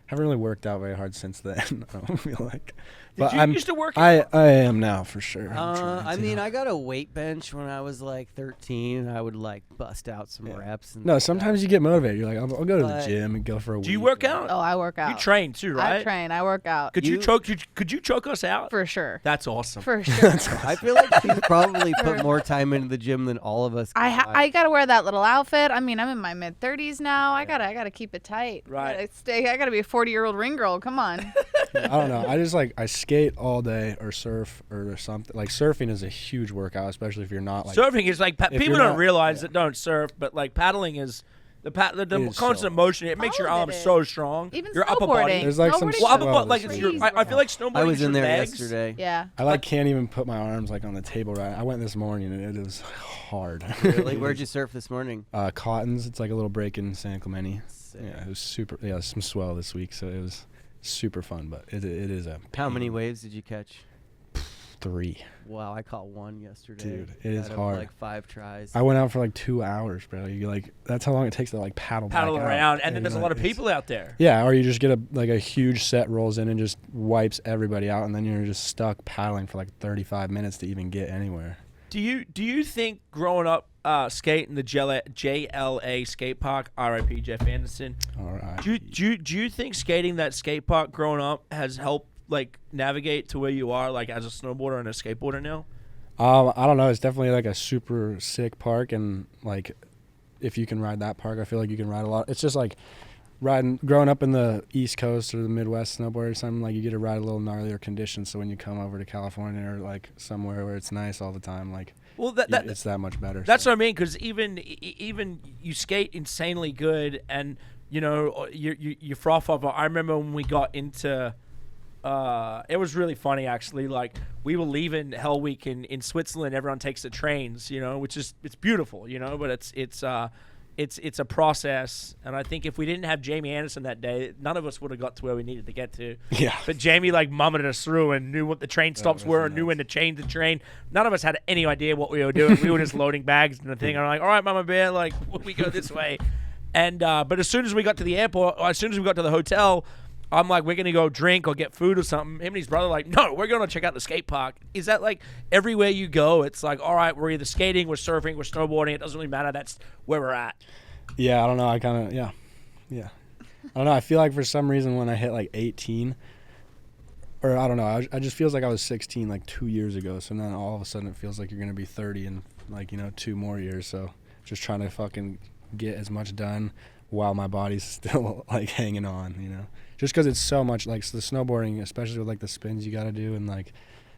Haven't really worked out very hard since then. I don't feel like. Did But you I'm used to work I out? I am now for sure. I'm trying I to. mean, I got a weight bench when I was like 13. I would like bust out some reps. And No, sometimes you get motivated. You're like, I'll go to the But- gym and go for a week. Do you work out? Oh, I work out. You train too, right? I train. I work out. Could you You- choke? Could you choke us out? For sure. That's awesome. For sure. I feel like she's probably put more time into the gym than all of us. I gotta wear that little outfit. I mean, I'm in my mid 30s now. I gotta keep it tight. Right. I gotta be a 40-year-old ring girl. Come on. I don't know. I just I skate all day or surf or something. Like surfing is a huge workout, especially if you're not like. Surfing is like if people you're don't not- realize that don't surf, but like paddling is the It is constant so- motion. It makes your All of arms it so strong. Even your upper body. snowboarding. There's like some Snowboarding Well, upper swell body, like this it's week. your. I feel like snowboarding. I was is in your there legs. yesterday. Yeah. I can't even put my arms like on the table right. I went this morning and it was hard. Really? Where'd you surf this morning? Cottons. It's like a little break in San Clemente. Sick. Yeah, it was super. Yeah, some swell this week, so it was super fun. But it is a. How many pain. waves did you catch? 3. Wow, I caught one yesterday. Dude, it is out of, hard. like 5 tries. I went out for like 2 hours, bro. You like that's how long it takes to like paddle back out. Around, and then there's a like, lot of it's- people out there. Yeah, or you just get a huge set rolls in and just wipes everybody out, and then you're just stuck paddling for like 35 minutes to even get anywhere. Do you think growing up skating the JLA skate park, RIP Jeff Anderson, All right. do you think skating that skate park growing up has helped like navigate to where you are like as a snowboarder and a skateboarder now? I don't know. It's definitely like a super sick park, and like if you can ride that park, I feel like you can ride a lot. It's just like growing up in the East Coast or the Midwest snowboard or something, like you get to ride a little gnarlier conditions. So when you come over to California or like somewhere where it's nice all the time, like Well, it's that much better. That's so. what I mean, because even you skate insanely good, and you know you froth off. I remember when we got into, it was really funny actually. Like we were leaving Hell Week in Switzerland. Everyone takes the trains, you know, which is it's beautiful, you know, but it's a process. And I think if we didn't have Jamie Anderson that day, none of us would have got to where we needed to get to. Yeah. But Jamie like mummed us through and knew what the train stops were and knew when to change the train. None of us had any idea what we were doing. We were just loading bags and the thing. And I'm like, all right, Mama Bear, like we go this way. And but as soon as we got to the airport, or as soon as we got to the hotel, I'm like, we're gonna go drink or get food or something. Him and his brother like, no, we're gonna check out the skate park. Is that like everywhere you go? It's like, all right, we're either skating, we're surfing, we're snowboarding. It doesn't really matter. That's where we're at. Yeah, I don't know. I kind of, yeah. I don't know. I feel like for some reason when I hit like 18, or I don't know, I just feels like I was 16 like 2 years ago. So then all of a sudden it feels like you're going to be 30 in like, 2 more years. So just trying to fucking get as much done while my body's still like hanging on, Just because it's so much like the snowboarding, especially with like the spins you got to do and like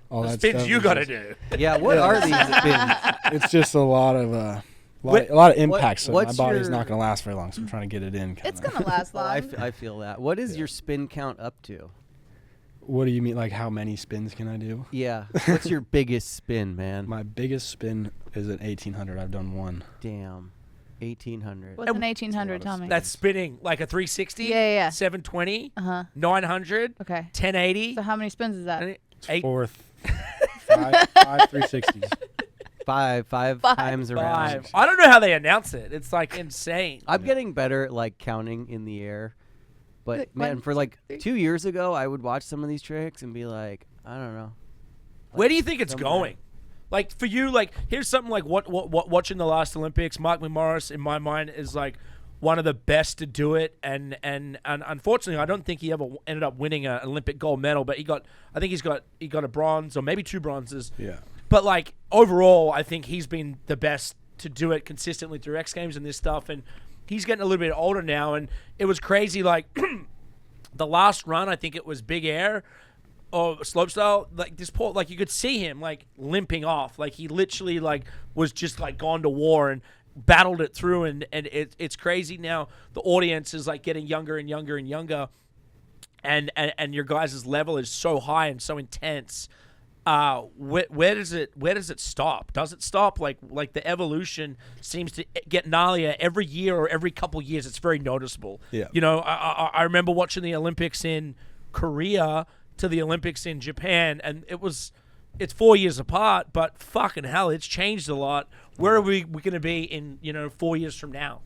all that Spins stuff. you is gotta just- do. Yeah, what are these spins? It's just a lot of a lot of impact, so my what's body's your- not going to last very long. So I'm trying to get it in. It's kinda. gonna last long. I feel that. What is your spin count up to? What do you mean? Like how many spins can I do? Yeah. What's your biggest spin, man? My biggest spin is an 1800. I've done one. Damn. 1800. What's an 1800? Tell me. That's spinning like a 360, Yeah. 720, Uh-huh. 900, Okay. 1080, So how many spins is that? eight, Fourth, five 360s. Five Five. times around. 5. I don't know how they announce it. It's like insane. I'm getting better at like counting in the air. But Like, man, 1, for like 2, 3. 2 years ago, I would watch some of these tricks and be like, I don't know. Where do you think it's somewhere. going? Like for you, like here's something like what watching the last Olympics. Mark McMorris, in my mind, is like one of the best to do it, and unfortunately, I don't think he ever ended up winning an Olympic gold medal. But I think he got a bronze or maybe 2 bronzes. Yeah. But like overall, I think he's been the best to do it consistently through X Games and this stuff. And he's getting a little bit older now, and it was crazy. Like the last run, I think it was Big Air or Slopestyle. Like this poor, like you could see him like limping off. Like he literally like was just like gone to war and battled it through. And it's crazy now. The audience is like getting younger and younger and younger, and your guys' level is so high and so intense. Where does it stop? Does it stop? Like the evolution seems to get gnarlier every year or every couple years. It's very noticeable. Yeah. I remember watching the Olympics in Korea to the Olympics in Japan, and it's 4 years apart, but fucking hell, it's changed a lot. Where are we going to be in 4 years from now?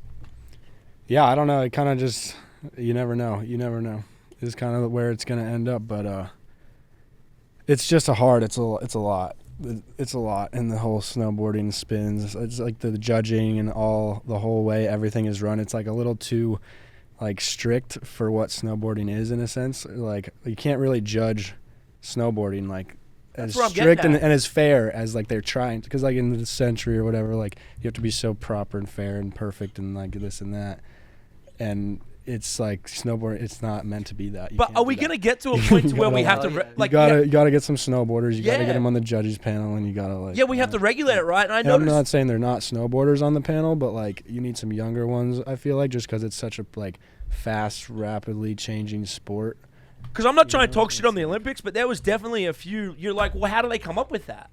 Yeah, I don't know. It kind of just you never know. is kind of where it's going to end up. But it's just it's a lot. It's a lot in the whole snowboarding spins. It's like the judging and the whole way everything is run. It's like a little too like strict for what snowboarding is in a sense. Like you can't really judge snowboarding like as strict and as fair as like they're trying, because like in the century or whatever, like you have to be so proper and fair and perfect and like this and that. And it's like snowboarding, it's not meant to be that. But are we going to get to a point to where we have to you gotta get some snowboarders. You gotta get them on the judges panel, and you gotta like. Yeah, we have to regulate it, right? And I'm not saying they're not snowboarders on the panel, but like you need some younger ones. I feel like just because it's such a like fast, rapidly changing sport. Because I'm not trying to talk shit on the Olympics, but there was definitely a few. You're like, well, how do they come up with that?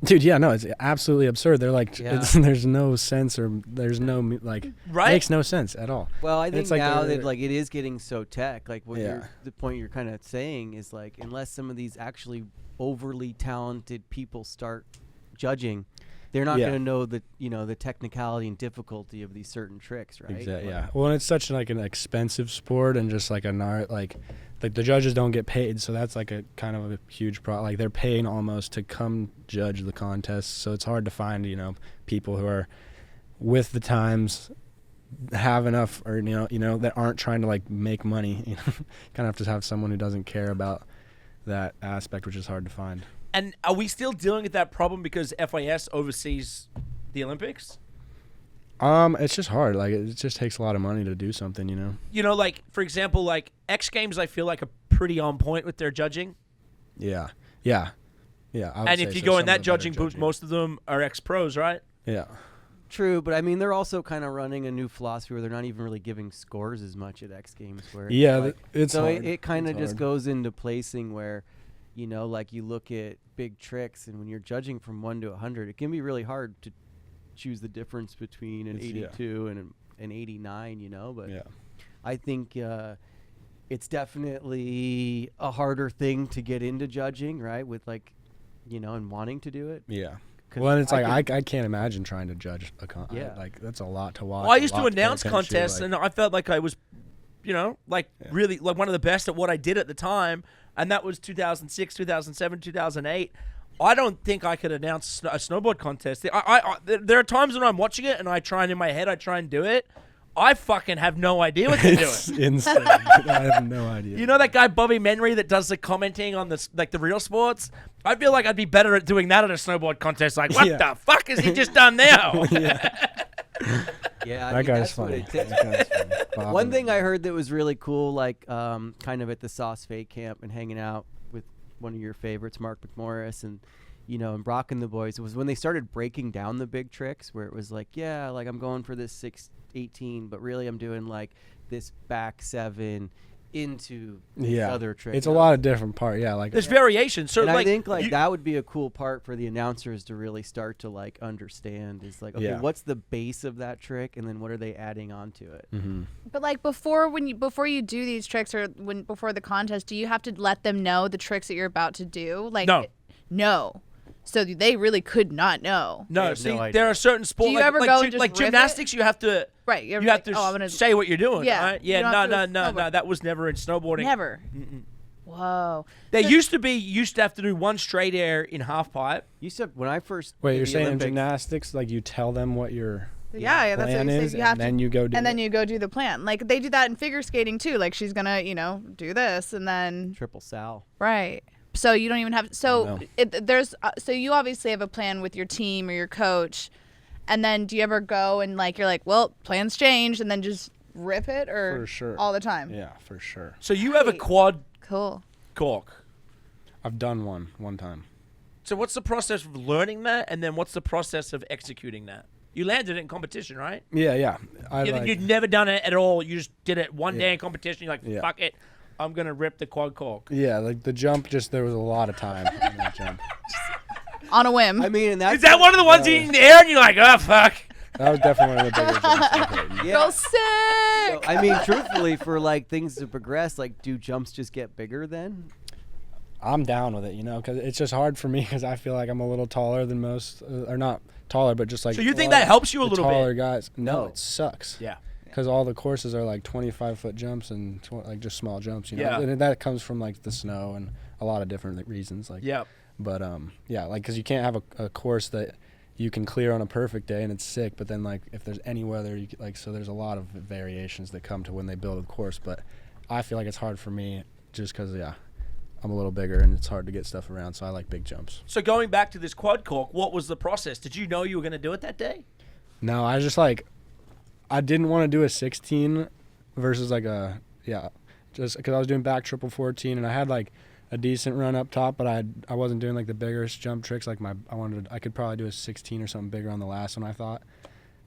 Dude, yeah, no, it's absolutely absurd. They're like, there's no sense, or there's no like, right? Makes no sense at all. Well, I think it's like now that like it is getting so tech, like what Yeah. the point you're kind of saying is like, unless some of these actually overly talented people start judging, they're not going to know the technicality and difficulty of these certain tricks, right? Exactly. Yeah. Well, and it's such like an expensive sport, and just like like the judges don't get paid, so that's like a kind of a huge problem. Like they're paying almost to come judge the contest, so it's hard to find people who are with the times, have enough, or that aren't trying to like make money. Kind of have to have someone who doesn't care about that aspect, which is hard to find. And are we still dealing with that problem because FIS oversees the Olympics? It's just hard. Like it just takes a lot of money to do something, Like for example, like X Games, I feel like are pretty on point with their judging. Yeah. And if you go in that judging booth, most of them are ex-pros, right? Yeah. True, but I mean, they're also kind of running a new philosophy where they're not even really giving scores as much at X Games. Where it's so hard. it kind of just goes into placing where, like you look at big tricks, and when you're judging from 1 to 100, it can be really hard to choose the difference between an 82 and an 89. But I think it's definitely a harder thing to get into judging, right? With like, and wanting to do it. Yeah. Well, and it's I can't imagine trying to judge a like that's a lot to watch. Well, I used to announce contests, and I felt like I was, really like one of the best at what I did at the time, and that was 2006, 2007, 2008. I don't think I could announce a snowboard contest. There are times when I'm watching it and I try and in my head I try and do it. I fucking have no idea what they're doing. It's insane. I have no idea. You know that guy Bobby Menry that does the commenting on the real sports? I feel like I'd be better at doing that at a snowboard contest. Like, what the fuck has he just done now? Yeah, that guy's funny. One thing I heard that was really cool, like kind of at the Sauce Fake camp and hanging out with one of your favorites, Mark McMorris, and and Brock and the boys, it was when they started breaking down the big tricks, where it was like, like I'm going for this 618, but really I'm doing like this back 7 into the other trick. It's a lot of different parts. Yeah, like there's variation. So and I think like that would be a cool part for the announcers to really start to like understand is like, okay, what's the base of that trick, and then what are they adding onto it? Mm-hmm. But like before you do these tricks, or before the contest, do you have to let them know the tricks that you're about to do? Like no. So they really could not know. No, see, there are certain sports. Do you ever go and just like rip gymnastics? You have to. Right. You have to say what you're doing. Yeah. Right? Yeah. No. That was never in snowboarding. Never. Whoa. There used to have to do one straight air in half pipe. You said when I first. Wait, you're saying in gymnastics, like you tell them what your that's what plan you is, say. You have and then you go do. And then you go do the plan. Like they do that in figure skating too. Like she's gonna, do this, and then triple sal. Right. So you don't even have so you obviously have a plan with your team or your coach, and then do you ever go and like you're like, well, plans changed, and then just rip it, or for sure all the time? Yeah, for sure. So you have a quad cork. I've done one time. So what's the process of learning that, and then what's the process of executing that? You landed it in competition, right? Yeah. You'd never done it at all. You just did it one day in competition. You're like, fuck it. I'm going to rip the quad cork. Yeah, like the jump, there was a lot of time on that jump. On a whim. I mean, is that one of the ones in the air and you're like, oh, fuck? That was definitely one of the bigger jumps. Feel sick. So, I mean, truthfully, for like things to progress, like do jumps just get bigger then? I'm down with it, because it's just hard for me because I feel like I'm a little taller than most, or not taller, but just like. So you think that helps you a little bit? Taller guys. No, it sucks. Yeah. because all the courses are like 25-foot jumps and like just small jumps, you know. Yeah. And that comes from like the snow and a lot of different reasons. Like, Yeah. But yeah, like because you can't have a course that you can clear on a perfect day and it's sick, but then like if there's any weather, so there's a lot of variations that come to when they build a course. But I feel like it's hard for me just because I'm a little bigger and it's hard to get stuff around, so I like big jumps. So going back to this quad cork, what was the process? Did you know you were going to do it that day? No, I just like I didn't want to do a 16 versus like just because I was doing back triple 14 and I had like a decent run up top, but I wasn't doing like the biggest jump tricks. Like I could probably do a 16 or something bigger on the last one, I thought.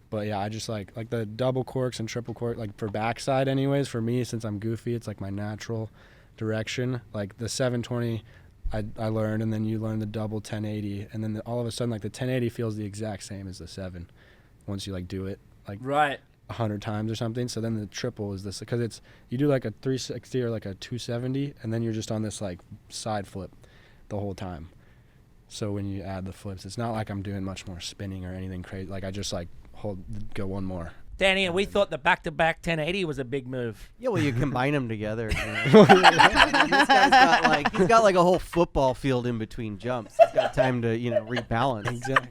But yeah, I just like the double corks and triple cork, like for backside anyways, for me, since I'm goofy, it's like my natural direction. Like the 720 I learned, and then you learn the double 1080, and then all of a sudden like the 1080 feels the exact same as the 7 once you like do it like Right. 100 times or something. So then the triple is this, because it's you do like a 360 or like a 270, and then you're just on this like side flip the whole time. So when you add the flips, it's not like I'm doing much more spinning or anything crazy. Like I just like go one more. Danny, and we thought the back-to-back 1080 was a big move. Yeah, well, you combine them together. You know? This guy's got like a whole football field in between jumps. He's got time to rebalance. Exactly.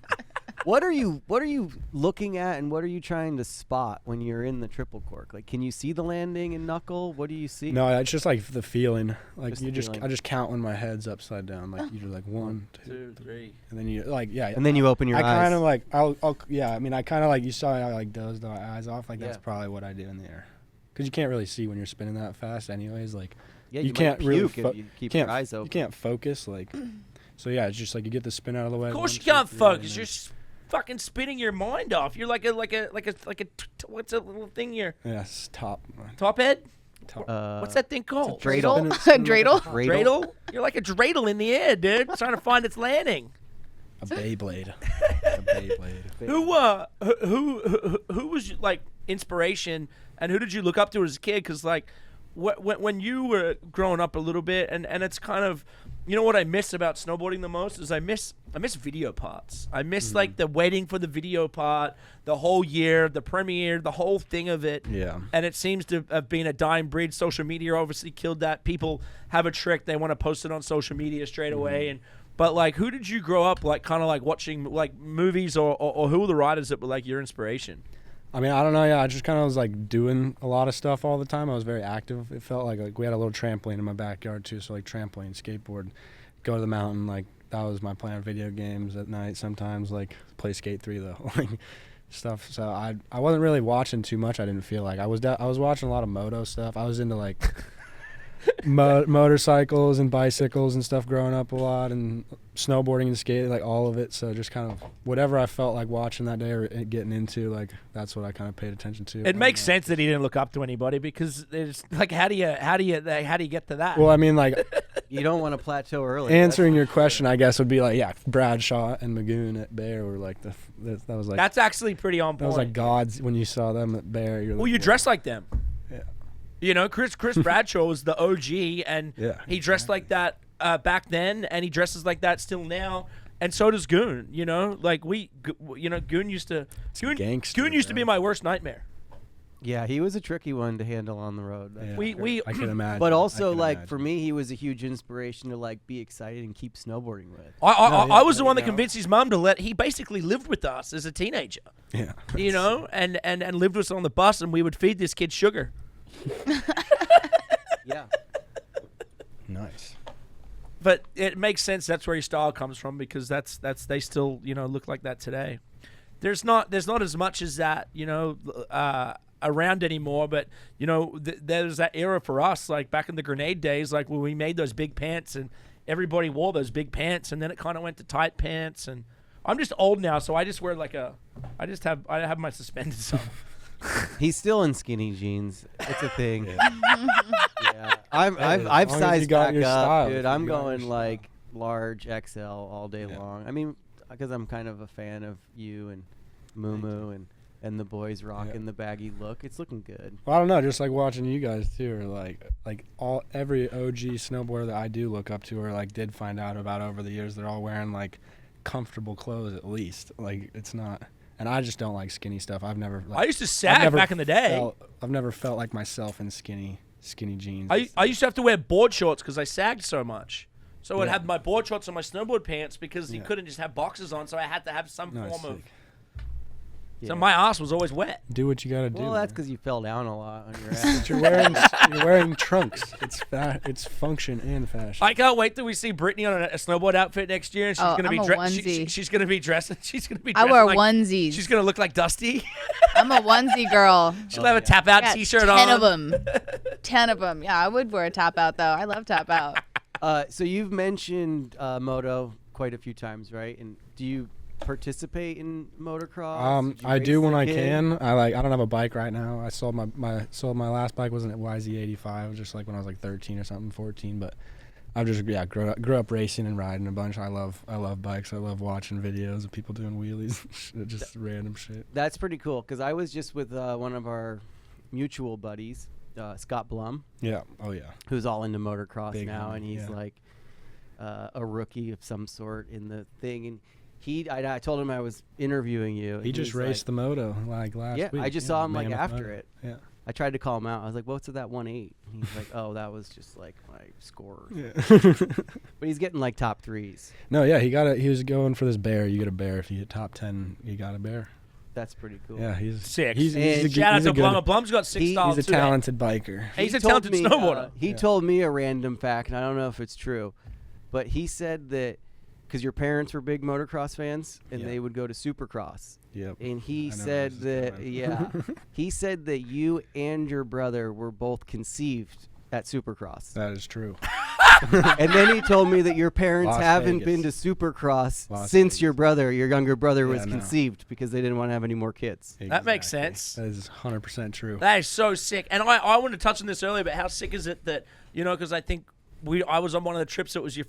What are you looking at, and what are you trying to spot when you're in the triple cork? Like, can you see the landing and knuckle? What do you see? No, it's just like the feeling. Like Just I just count when my head's upside down. Like you do like 1, 2, 3, and then you like and then you open your eyes. I kind of like I'll I mean I kind of like you saw how I like dozed my eyes off. Like that's Yeah. probably what I do in the air, because you can't really see when you're spinning that fast. Anyways, like Yeah, you you can't might really puke if you keep your eyes open. You can't focus like. So yeah, it's just like you get the spin out of the way. Of course you can't focus. You're fucking spinning your mind off. You're like a what's that little thing here? Yes, top Top head? top. What's that thing called? Dreidel. Spin it- Dreidel. Dreidel? You're like a dreidel in the air, dude. Trying to find its landing. A Beyblade. A Beyblade. Who was like inspiration, and who did you look up to as a kid? Because like when you were growing up a little bit, and it's kind of, you know what I miss about snowboarding the most is I miss video parts. I miss like the waiting for the video part, the whole year, the premiere, the whole thing of it. Yeah. And it seems to have been a dying breed. Social media obviously killed that. People have a trick, they want to post it on social media straight away. But like, who did you grow up like kind of like watching like movies, or who were the writers that were like your inspiration? I mean, I don't know. Yeah, I just kind of was like doing a lot of stuff all the time. I was very active. It felt like we had a little trampoline in my backyard too. So like trampoline, skateboard, go to the mountain. Like that was my plan. Video games at night sometimes. Like play Skate 3 though, like stuff. So I wasn't really watching too much. I didn't feel like I was watching a lot of moto stuff. I was into like motorcycles and bicycles and stuff growing up a lot, and snowboarding and skating, like all of it. So just kind of whatever I felt like watching that day or getting into, like that's what I kind of paid attention to. It makes sense that he didn't look up to anybody, because there's like, how do you get to that? Well, I mean, like You don't want to plateau early. answering your question, I guess would be like, yeah, Bradshaw and Magoon at Bear were like that was like That's actually pretty on point. that was like gods when you saw them at Bear. You're like, Well, you dress like them. Yeah. You know, Chris Bradshaw was the OG, and Yeah, he dressed like that back then, and he dresses like that still now, and so does Goon. You know, like Goon used to gangster, Goon used to bro. be my worst nightmare. Yeah, he was a tricky one to handle on the road. Yeah, We I can imagine. But I also, can like imagine. for me, he was a huge inspiration to like be excited and keep snowboarding with. I was the one that you know. convinced his mum to let. He basically lived with us as a teenager. Yeah. You know, and lived with us on the bus, and we would feed this kid sugar. Yeah. Nice. But it makes sense. That's where your style comes from, because that's they still look like that today. There's not as much as that around anymore. But there's that era for us, like back in the Grenade days, like when we made those big pants and everybody wore those big pants, and then it kind of went to tight pants. And I'm just old now, so I just wear I have my suspenders on. He's still in skinny jeans. It's a thing. Yeah. I've As long as you sized got back your up, style, dude. if you I'm got your going style. like large XL all day Yeah. long. I mean, because I'm kind of a fan of you and Moo and the boys rocking the baggy look. It's looking good. Well, I don't know, just like watching you guys too, or like every OG snowboarder that I do look up to, or like did find out about over the years, they're all wearing like comfortable clothes at least. Like it's not, And I just don't like skinny stuff. I've never. Like, I used to sag back in the day. I've never felt like myself in skinny jeans. I used to have to wear board shorts because I sagged so much. So I'd Yeah. have my board shorts and my snowboard pants because you couldn't just have boxes on, so I had to have some No, it's form of. sick. So my ass was always wet. Do what you gotta do. Well, that's man. because you fell down a lot on your ass. But you're wearing trunks. It's function and fashion. I can't wait till we see Brittany on a snowboard outfit next year, and she's gonna be I'm a onesie. she's gonna be dressed. She's gonna be. I dressed wear like, onesies. She's gonna look like Dusty. I'm a onesie girl. She'll have a tap out Got T-shirt 10 on. of them. 10 of them. Yeah, I would wear a tap out though. I love tap out. So you've mentioned moto quite a few times, right? And do you participate in motocross? Did you I race do as when a I kid? can. I don't have a bike right now. I sold my last bike was an YZ85, just like when I was like 13 or something, 14. But I've just grew up racing and riding a bunch. I love bikes. I love watching videos of people doing wheelies, just random shit. That's pretty cool because I was just with one of our mutual buddies, Scott Blum, Yeah. Oh yeah. who's all into motocross Big now, homie, and he's yeah. like a rookie of some sort in the thing. And I told him I was interviewing you. and He just he's raced like, the moto like last Yeah, week. I just saw him like Mammoth after Mountain. it. Yeah. I tried to call him out. I was like, "What's with that 1.8?" And he's like, "Oh, that was just like my score." Yeah. But he's getting like top threes. No, yeah, he was going for this bear. You get a bear if you get top 10. You got a bear. That's pretty cool. Yeah, he's Sick. He's And a, Shout out he's to a good, Blum. Blum's got sick style He's a too. man. talented biker. He's a told talented me, snowboarder. He told me a random fact, and I don't know if it's true, but he said that because your parents were big motocross fans, and Yeah. they would go to Supercross. Yep. And he I know said where this that, is yeah, he said that you and your brother were both conceived at Supercross. That is true. And then he told me that your parents Las haven't been Vegas. to Supercross Las since Vegas. your younger brother, Yeah, was no. conceived because they didn't want to have any more kids. That makes Exactly. sense. That is 100% true. That is so sick. And I wanted to touch on this earlier, but how sick is it that, because I think I was on one of the trips that was your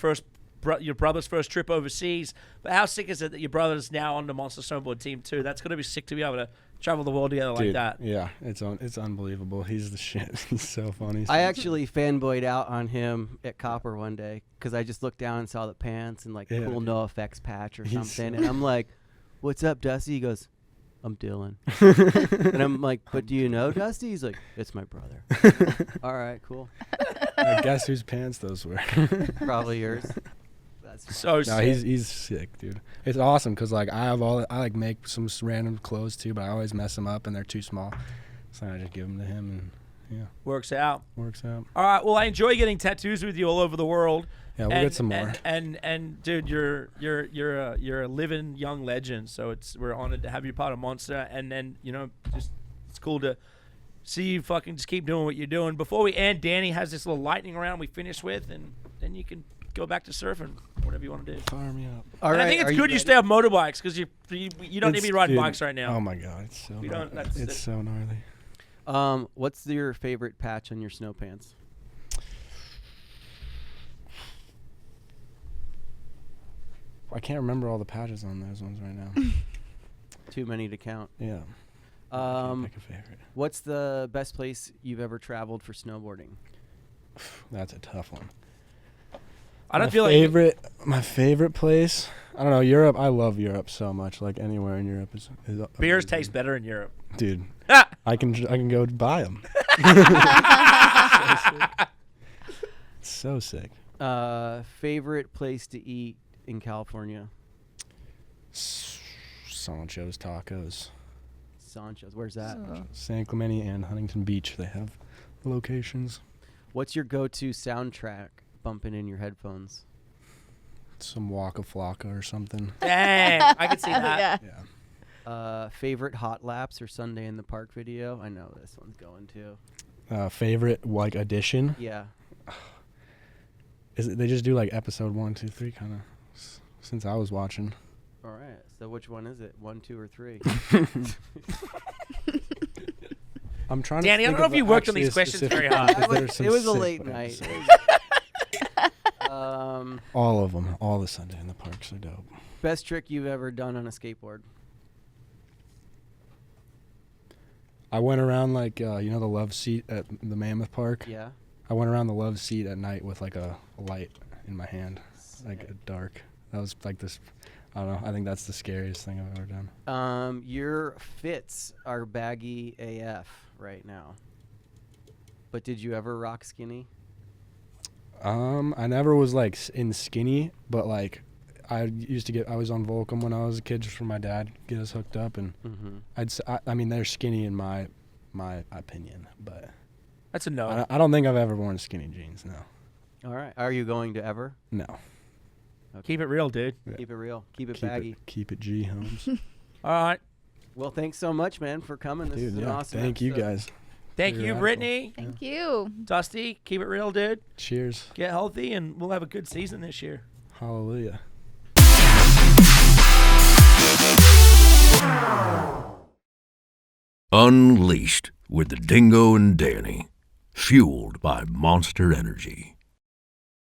brother's first trip overseas. But how sick is it that your brother's now on the Monster Snowboard team too? That's going to be sick to be able to travel the world together like Dude, that. Yeah, it's unbelievable. He's the shit. He's so funny. I actually fanboyed out on him at Copper one day because I just looked down and saw the pants and like Yeah. cool No Effects patch or He's something, so- and I'm like, "What's up, Dusty?" He goes, "I'm Dylan," and I'm like, "But do you know Dusty?" He's like, "It's my brother." All right, cool. guess whose pants those were. Probably yours. That's fine. So No, sick. he's sick, dude. It's awesome because like I like make some random clothes too, but I always mess them up and they're too small, so I just give them to him and Works out. works out. All right. Well, I enjoy getting tattoos with you all over the world. Yeah, we'll get some more. And dude, you're a living young legend. So we're honored to have you part of Monster. And then just it's cool to see you fucking just keep doing what you're doing. Before we end, Danny has this little lightning round we finish with, and then you can go back to surfing, whatever you want to do. Fire me up. All And right, I think are it's good you ready? stay off motorbikes because you don't need to be riding Dude, bikes right now. Oh my god, it's so We don't- gnarly. that's- It's so gnarly. What's your favorite patch on your snow pants? I can't remember all the patches on those ones right now. Too many to count. Yeah. I can't pick a favorite. What's the best place you've ever traveled for snowboarding? That's a tough one. I don't My feel my favorite place. I don't know, Europe. I love Europe so much. Like anywhere in Europe is beers amazing. taste better in Europe. Dude, Ah! I can go buy them. So sick. Favorite place to eat in California? Sancho's Tacos. Sancho's. Where's that? San Clemente and Huntington Beach. They have locations. What's your go-to soundtrack bumping in your headphones? Some Waka Flocka or something. Dang, I could see that. Yeah. Yeah. Favorite hot laps or Sunday in the Park video? I know this one's going too. Favorite like edition Yeah. is it, they just do like episode 1, 2, 3 kind of since I was watching. All right. So which one is it? 1, 2, or 3? I'm trying Danny, I to don't know if you worked on these questions very hard. It It was a late night. All of them, all the Sunday in the Parks are dope. Best trick you've ever done on a skateboard? I went around like the love seat at the Mammoth Park. Yeah. I went around the love seat at night with like a light in my hand, like a dark. That was like this. I don't know. I think that's the scariest thing I've ever done. Your fits are baggy AF right now. But did you ever rock skinny? I never was like in skinny, but like I was on Volcom when I was a kid just for my dad get us hooked up, and I mean they're skinny in my opinion, but That's a no. I don't think I've ever worn skinny jeans. No. All right. Are you going to ever? No. Keep it real, dude. Yeah. Keep it real. Keep it baggy. Keep it G, Holmes. All right. Well, thanks so much, man, for coming. This is an awesome Thank you episode. guys. Thank You're you, welcome. Brittany. Thank you. Dusty, keep it real, dude. Cheers. Get healthy, and we'll have a good season this year. Hallelujah. Unleashed with the Dingo and Danny. Fueled by Monster Energy.